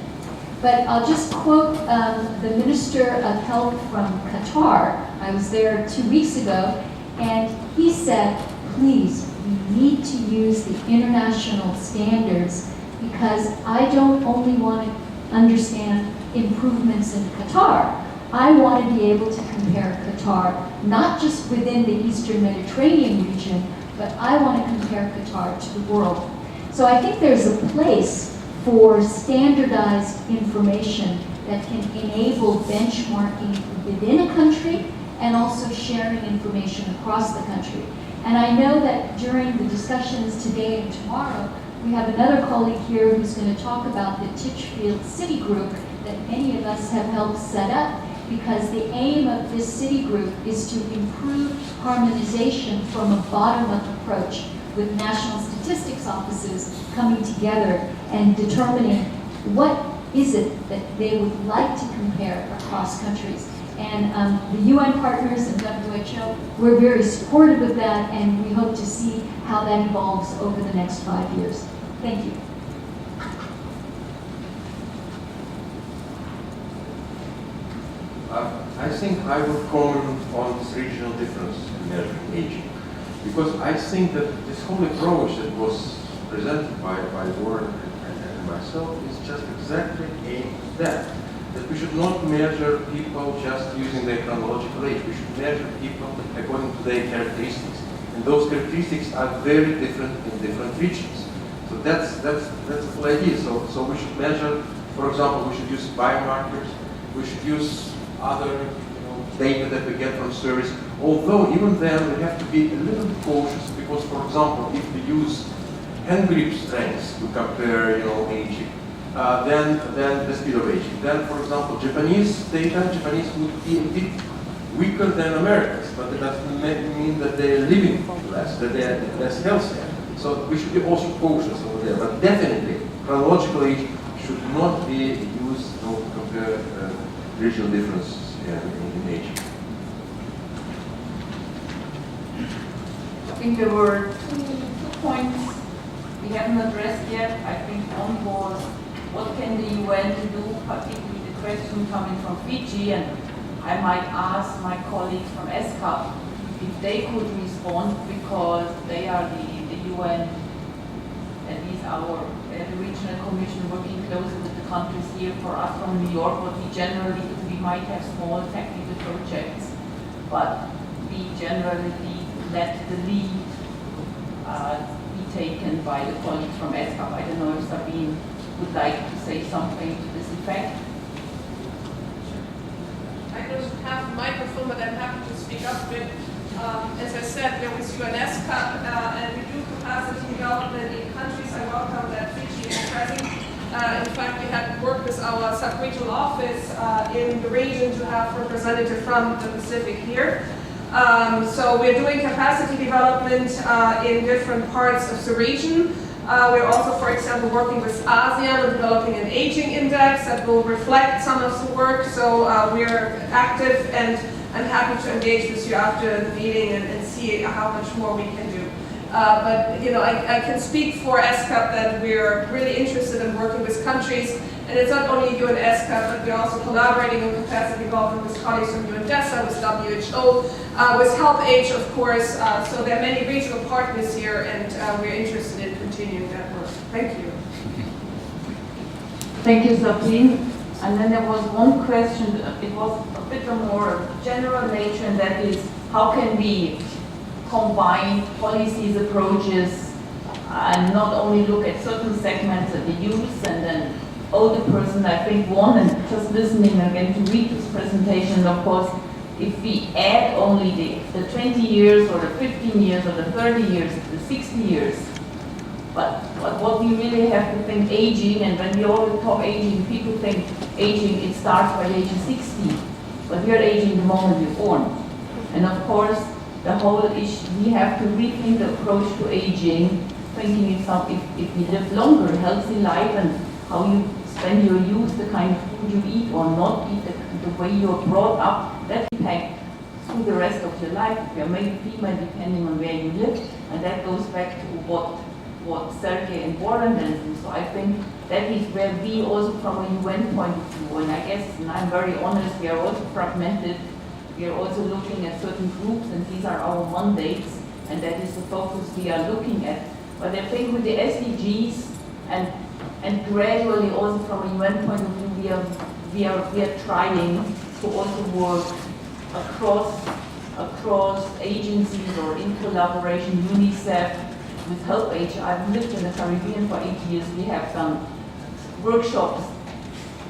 But I'll just quote the Minister of Health from Qatar. I was there 2 weeks ago, and he said, please, we need to use the international standards because I don't only want to understand improvements in Qatar. I want to be able to compare Qatar, not just within the Eastern Mediterranean region, but I want to compare Qatar to the world. So I think there's a place for standardized information that can enable benchmarking within a country and also sharing information across the country. And I know that during the discussions today and tomorrow, we have another colleague here who's going to talk about the Titchfield City Group that many of us have helped set up, because the aim of this city group is to improve harmonization from a bottom-up approach with national statistics offices coming together and determining what is it that they would like to compare across countries. And the UN partners and WHO, we're very supportive of that, and we hope to see how that evolves over the next 5 years. Thank you. I think I will comment on this regional difference in measuring aging, because I think that this whole approach that was presented by Warren and myself is just exactly aimed at that. That we should not measure people just using their chronological age. We should measure people according to their characteristics, and those characteristics are very different in different regions. So that's the whole idea. So we should measure, for example, we should use biomarkers. We should use other data that we get from surveys. Although even then we have to be a little bit cautious, because, for example, if we use hand grip strengths to compare aging, then the speed of aging. Then, for example, Japanese would be a bit weaker than Americans, but that doesn't mean that they're living less, that they're less healthy. So we should be also cautious over there. But definitely, chronological age should not be used to compare regional differences in aging. I think there were two points we haven't addressed yet. I think one was, what can the UN do, particularly the question coming from Fiji, and I might ask my colleagues from ESCAP if they could respond, because they are the UN, at least the regional commission, working closely with the countries here. For us from New York, what we generally do, we might have small technical projects, but we generally let the lead be taken by the colleagues from ESCAP. I don't know if Sabine would like to say something to this effect. I don't have a microphone, but I'm happy to speak up a bit. As I said, there was UNESCAP, and we do capacity development in countries. I welcome that Fiji is present. In fact, we had worked with our sub-regional office in the region to have representative from the Pacific here. So we're doing capacity development in different parts of the region. We're also, for example, working with ASEAN on developing an aging index that will reflect some of the work. So we're active, and I'm happy to engage with you after the meeting and see how much more we can do. But I can speak for ESCAP that we're really interested in working with countries, and it's not only UNESCAP, but we're also collaborating on capacity development with colleagues from UNDESA, with WHO, with Help Age, of course. So there are many regional partners here, and we're interested in continuing that work. Thank you. Thank you, Sabine. And then there was one question, it was a bit more general nature, and that is, how can we combine policies, approaches, and not only look at certain segments of the youth and then older person. I think one, and just listening again to Ritu's presentation, of course, if we add only the 20 years or the 15 years or the 30 years, the 60 years, but what we really have to think aging, and when we all talk aging, people think aging, it starts by the age of 60, but we are aging the moment you're born. And of course, the whole issue, we have to rethink the approach to aging, thinking if we live longer, healthy life, and how you when you use the kind of food you eat or not eat, the way you're brought up, that impacts through the rest of your life, if you're male, female, depending on where you live, and that goes back to what Sergei and Warren then do. So I think that is where we also from a UN point of view, and I guess, and I'm very honest, we are also fragmented. We are also looking at certain groups, and these are our mandates, and that is the focus we are looking at. But I think with the SDGs and gradually also from a UN point of view, we are trying to also work across agencies or in collaboration, UNICEF, with Help Age. I've lived in the Caribbean for 8 years. We have done workshops,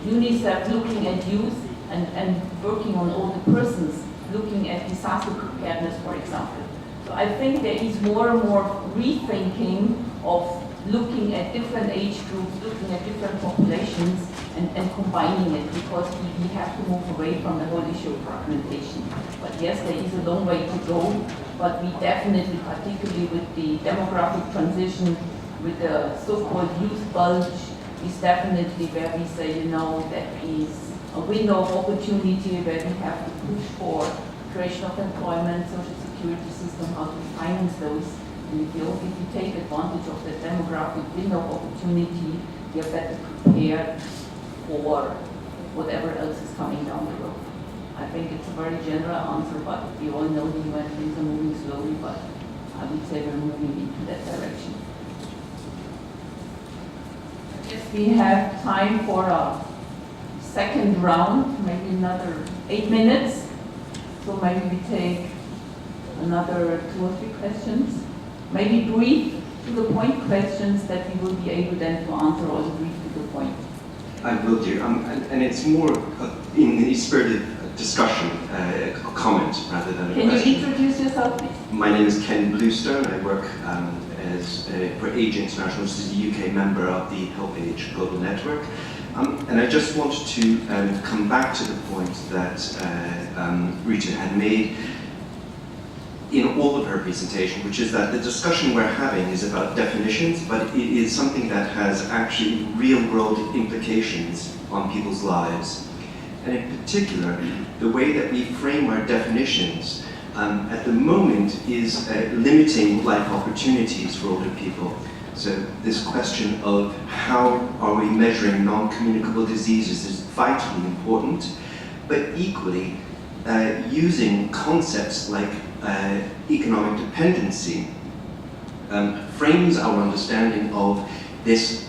UNICEF looking at youth and working on older persons, looking at disaster preparedness, for example. So I think there is more and more rethinking of looking at different age groups, looking at different populations, and combining it, because we have to move away from the whole issue of fragmentation. But yes, there is a long way to go, but we definitely, particularly with the demographic transition, with the so-called youth bulge, is definitely where we say, that is a window of opportunity where we have to push for creation of employment, social security system, how to finance those. And if you take advantage of the demographic window of opportunity, we are better prepared for whatever else is coming down the road. I think it's a very general answer, but we all know the UN things are moving slowly, but I would say we're moving into that direction. Yes, we have time for a second round, maybe another 8 minutes. So maybe we take another 2 or 3 questions. Maybe brief to the point questions that we will be able then to answer, also brief to the point. I will do, and it's more in the spirit of discussion, a comment rather than a question. Can you introduce yourself, please? My name is Ken Bluestone. I work for Age International, which is a UK member of the Help Age Global Network. And I just wanted to come back to the point that Ritu had made in all of her presentation, which is that the discussion we're having is about definitions, but it is something that has actually real-world implications on people's lives. And in particular, the way that we frame our definitions at the moment is limiting life opportunities for older people. So this question of how are we measuring non-communicable diseases is vitally important, but equally using concepts like economic dependency frames our understanding of this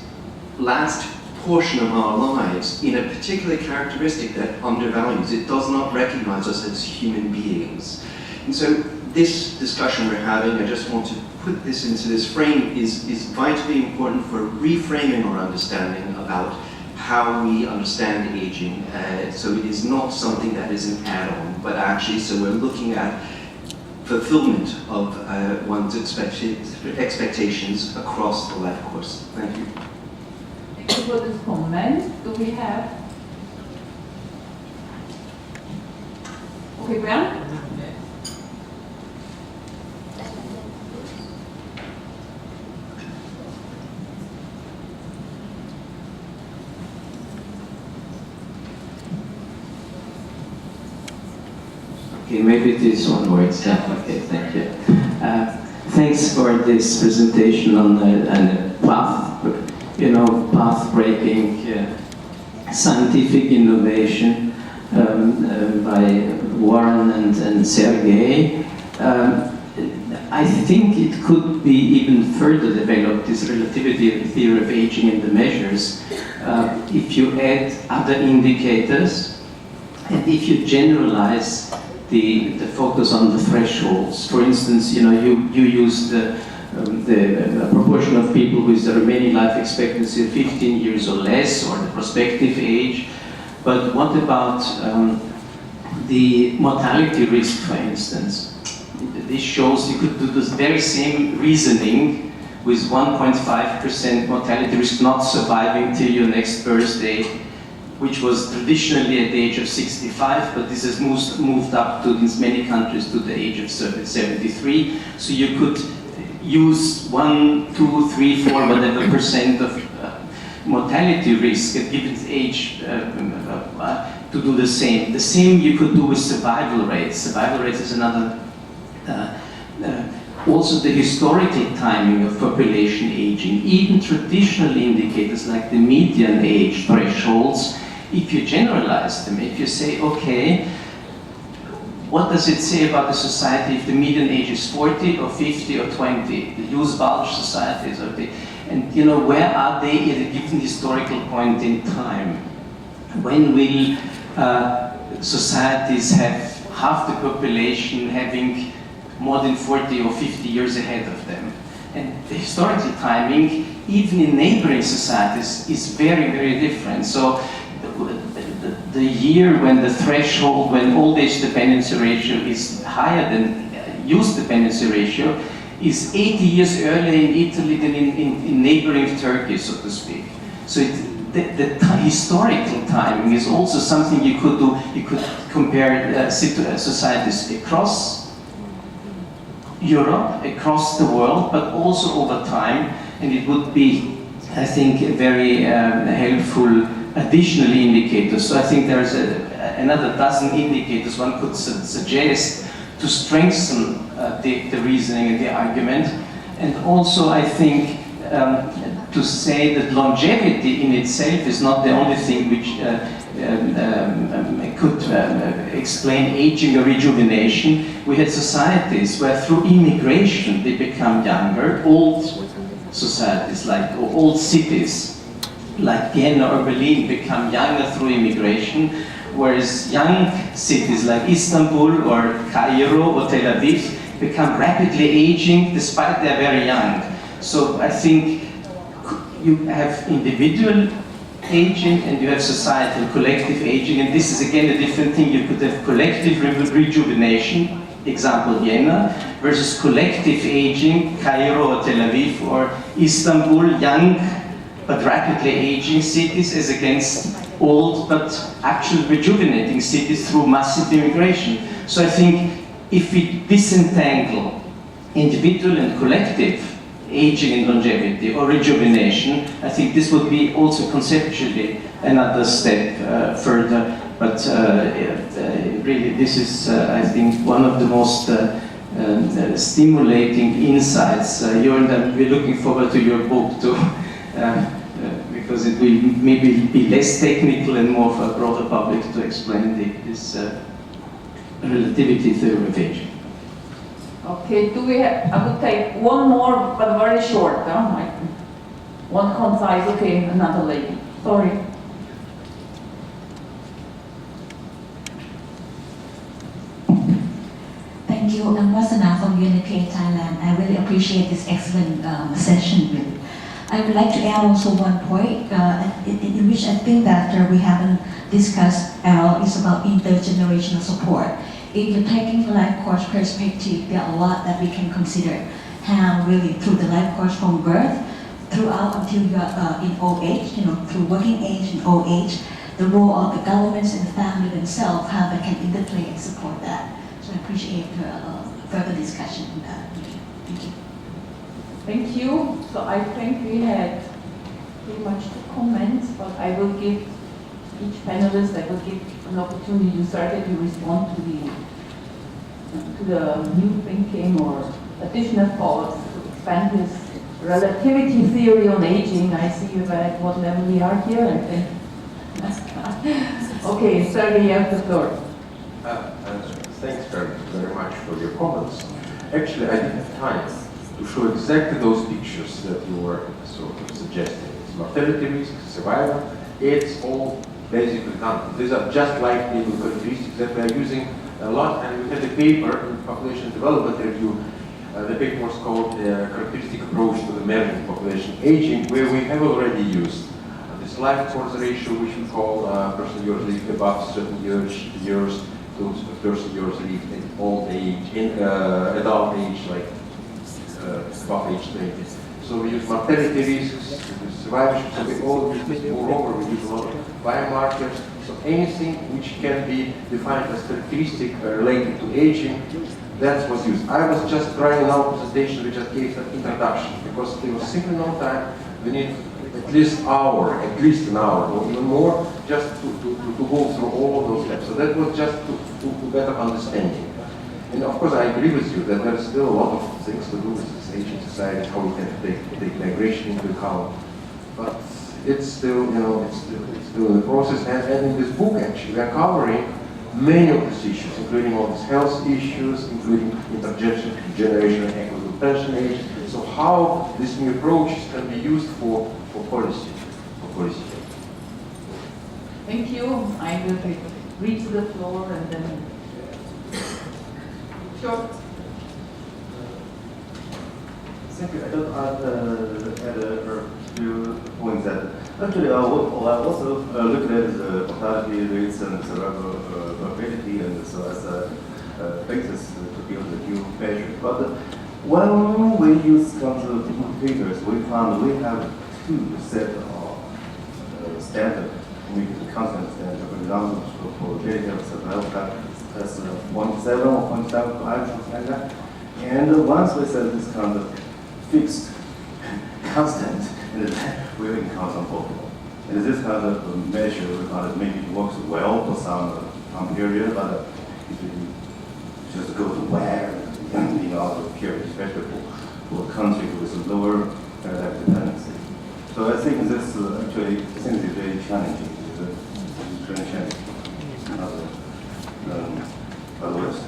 last portion of our lives in a particular characteristic that undervalues. It does not recognize us as human beings. And so this discussion we're having, I just want to put this into this frame, is vitally important for reframing our understanding about how we understand aging. So it is not something that is an add-on, but actually, so we're looking at fulfillment of one's expectations across the life course. Thank you. Thank you for this comment. Do we have? Okay, Brian? Okay, maybe this one works. Okay, thank you. Thanks for this presentation on the path-breaking scientific innovation by Warren and Sergei. I think it could be even further developed, this relativity theory of aging and the measures, if you add other indicators and if you generalize the focus on the thresholds. For instance, you use the proportion of people with the remaining life expectancy of 15 years or less, or the prospective age. But what about the mortality risk, for instance? This shows you could do this very same reasoning with 1.5% mortality risk not surviving till your next birthday, which was traditionally at the age of 65, but this has moved up to, in many countries, to the age of 73. So you could use 1, 2, 3, 4, whatever percent of mortality risk at given age to do the same. The same you could do with survival rates. Survival rates is another. Also the historical timing of population aging, even traditional indicators like the median age thresholds, if you generalize them, if you say, okay, what does it say about the society if the median age is 40 or 50 or 20? The use bulge societies, and you know, where are they at a given historical point in time? When will societies have half the population having more than 40 or 50 years ahead of them? And the historical timing, even in neighboring societies, is very, very different. So the year when the threshold, when old age dependency ratio is higher than youth dependency ratio, is 80 years earlier in Italy than in neighboring Turkey, so to speak. So the historical timing is also something you could do. You could compare societies across Europe, across the world, but also over time, and it would be, I think, a very helpful additional indicators. So I think there's another dozen indicators one could suggest to strengthen the reasoning and the argument. And also I think to say that longevity in itself is not the only thing which could explain aging or rejuvenation. We had societies where through immigration they become younger, old societies like or old cities like Vienna or Berlin become younger through immigration, whereas young cities like Istanbul or Cairo or Tel Aviv become rapidly aging despite they're very young. So I think you have individual aging and you have societal collective aging, and this is again a different thing. You could have collective rejuvenation, example Vienna, versus collective aging, Cairo or Tel Aviv or Istanbul, young but rapidly aging cities as against old but actually rejuvenating cities through massive immigration. So I think if we disentangle individual and collective aging and longevity or rejuvenation, I think this would be also conceptually another step further. But really this is, I think, one of the most stimulating insights. We're looking forward to your book too. Because it will maybe be less technical and more for a broader public to explain this relativity theory of aging. Okay, do we have, I would take one more, but very short, like one concise, okay, another lady, sorry. Thank you, I'm Vasana from UNDESA, Thailand. I really appreciate this excellent session. I would like to add also one point in which I think that we haven't discussed is about intergenerational support. If you're taking the life course perspective, there are a lot that we can consider. How really through the life course from birth throughout until you are in old age, through working age and old age, the role of the governments and the family themselves, how they can interplay and support that. So I appreciate further discussion on that. Thank you. Thank you. So I think we had pretty much the comments, but I will give each panelist, I will give an opportunity to Sergei to respond to the new thinking or additional thoughts to expand his relativity theory on aging. I see you at what level we are here, I think. Okay, Sergei, you have the floor. Thanks very much for your comments. Actually, I didn't have time to show exactly those pictures that you were sort of suggesting. It's mortality risk, survival, it's all basically done. These are just like the characteristics that we are using a lot, and we had a paper in Population Development Review. The paper was called Characteristic Approach to the Measuring Population Aging, where we have already used this life course ratio, which we call person years lived above certain years to person years lived in old age, in adult age, like above age 20. So we use mortality risks, survivorship, so we all use this. Moreover, we use a lot of biomarkers, so anything which can be defined as characteristic related to aging, that's what's used. I was just trying out a presentation which just gave an introduction, because there was simply no time. We need at least an hour, or even more, just to go through all those steps. So that was just to better understanding. And of course, I agree with you that there's still a lot of things to do with this Asian society, how we can take migration into account. But it's still, it's still in the process. And in this book, actually, we are covering many of these issues, including all these health issues, including intergenerational equity with pension age. So how these new approaches can be used for policy. Thank you. I will read to the floor and then short. Thank you. I just add a few points that actually I also looked at the mortality rates and survivability and so as a basis to build a new measure. But when we use control indicators, we found we have two sets of standards, maybe constant standard. For example, for data survival that's 0.7 or 0.75, something like that. And once we set this kind of fixed constant, and then we encounter problem. And this kind of measure, we found maybe it works well for some period, but if you just go to where in other period, especially for a country with lower dependency. So I think this actually is very challenging. It's very challenging. Otherwise,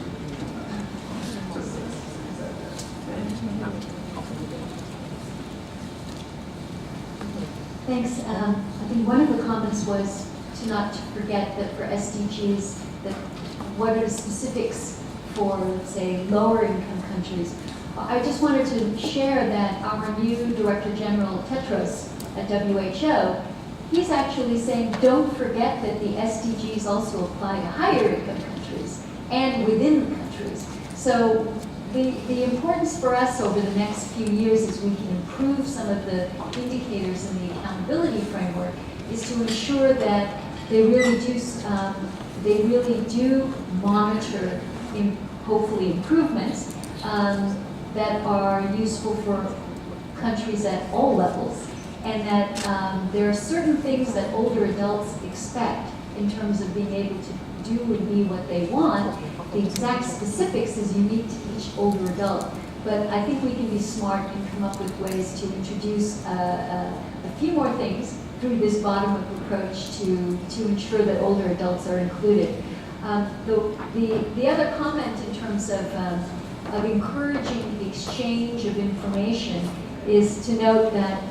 Thanks. I think one of the comments was to not forget that for SDGs, that what are the specifics for, let's say, lower income countries. I just wanted to share that our new Director General Tedros at WHO, he's actually saying don't forget that the SDGs also apply to higher income countries and within the countries. So the importance for us over the next few years as we can improve some of the indicators in the accountability framework is to ensure that they really do monitor hopefully improvements that are useful for countries at all levels, and that there are certain things that older adults expect in terms of being able to do and be what they want. The exact specifics is unique to each older adult, but I think we can be smart and come up with ways to introduce a few more things through this bottom-up approach to ensure that older adults are included. The other comment in terms of encouraging the exchange of information is to note that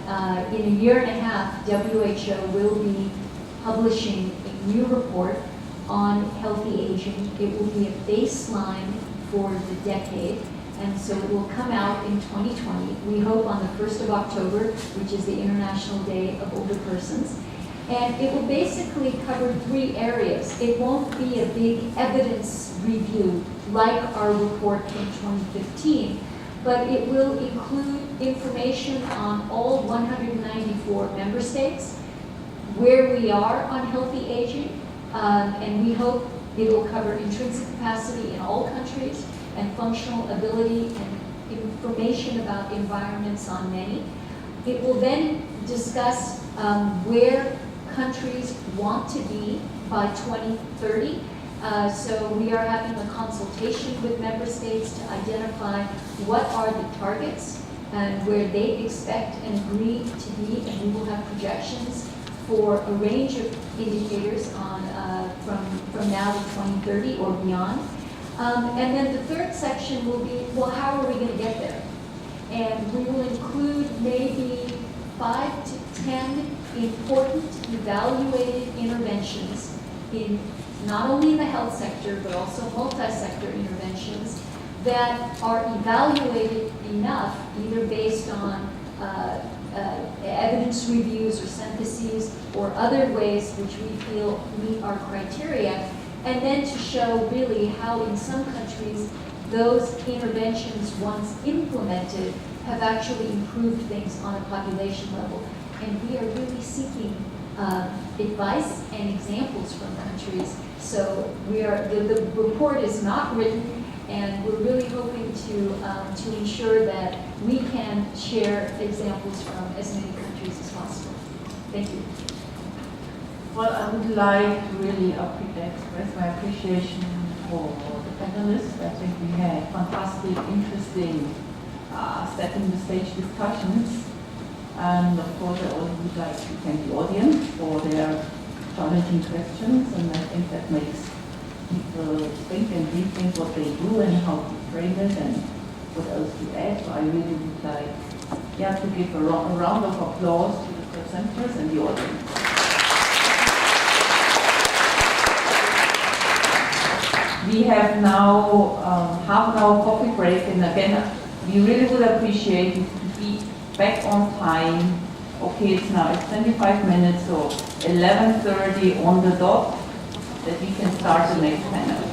in a year and a half, WHO will be publishing a new report on healthy aging. It will be a baseline for the decade, and so it will come out in 2020. We hope on the 1st of October, which is the International Day of Older Persons. And it will basically cover 3 areas. It won't be a big evidence review like our report from 2015, but it will include information on all 194 member states, where we are on healthy aging, and we hope it will cover intrinsic capacity in all countries and functional ability and information about environments on many. It will then discuss where countries want to be by 2030. So we are having a consultation with member states to identify what are the targets and where they expect and agree to be, and we will have projections for a range of indicators on from now to 2030 or beyond. And then the third section will be, well, how are we going to get there? And we will include maybe 5 to 10 important evaluated interventions in not only in the health sector, but also multi-sector interventions that are evaluated enough, either based on evidence reviews or syntheses or other ways which we feel meet our criteria, and then to show really how in some countries those interventions, once implemented, have actually improved things on a population level. And we are really seeking advice and examples from countries. So the report is not written, And we're really hoping to ensure that we can share examples from as many countries as possible. Thank you. Well, I would like to really express my appreciation for the panelists. I think we had fantastic, interesting, setting the stage discussions. And of course, I also would like to thank the audience for their challenging questions. And I think that makes people think and rethink what they do and how to frame it and what else to add. So I really would like to give a round of applause to the presenters and the audience. We have now half an hour coffee break, and again, we really would appreciate it to be back on time. Okay, it's 25 minutes, so 11:30 on the dot, that we can start the next panel.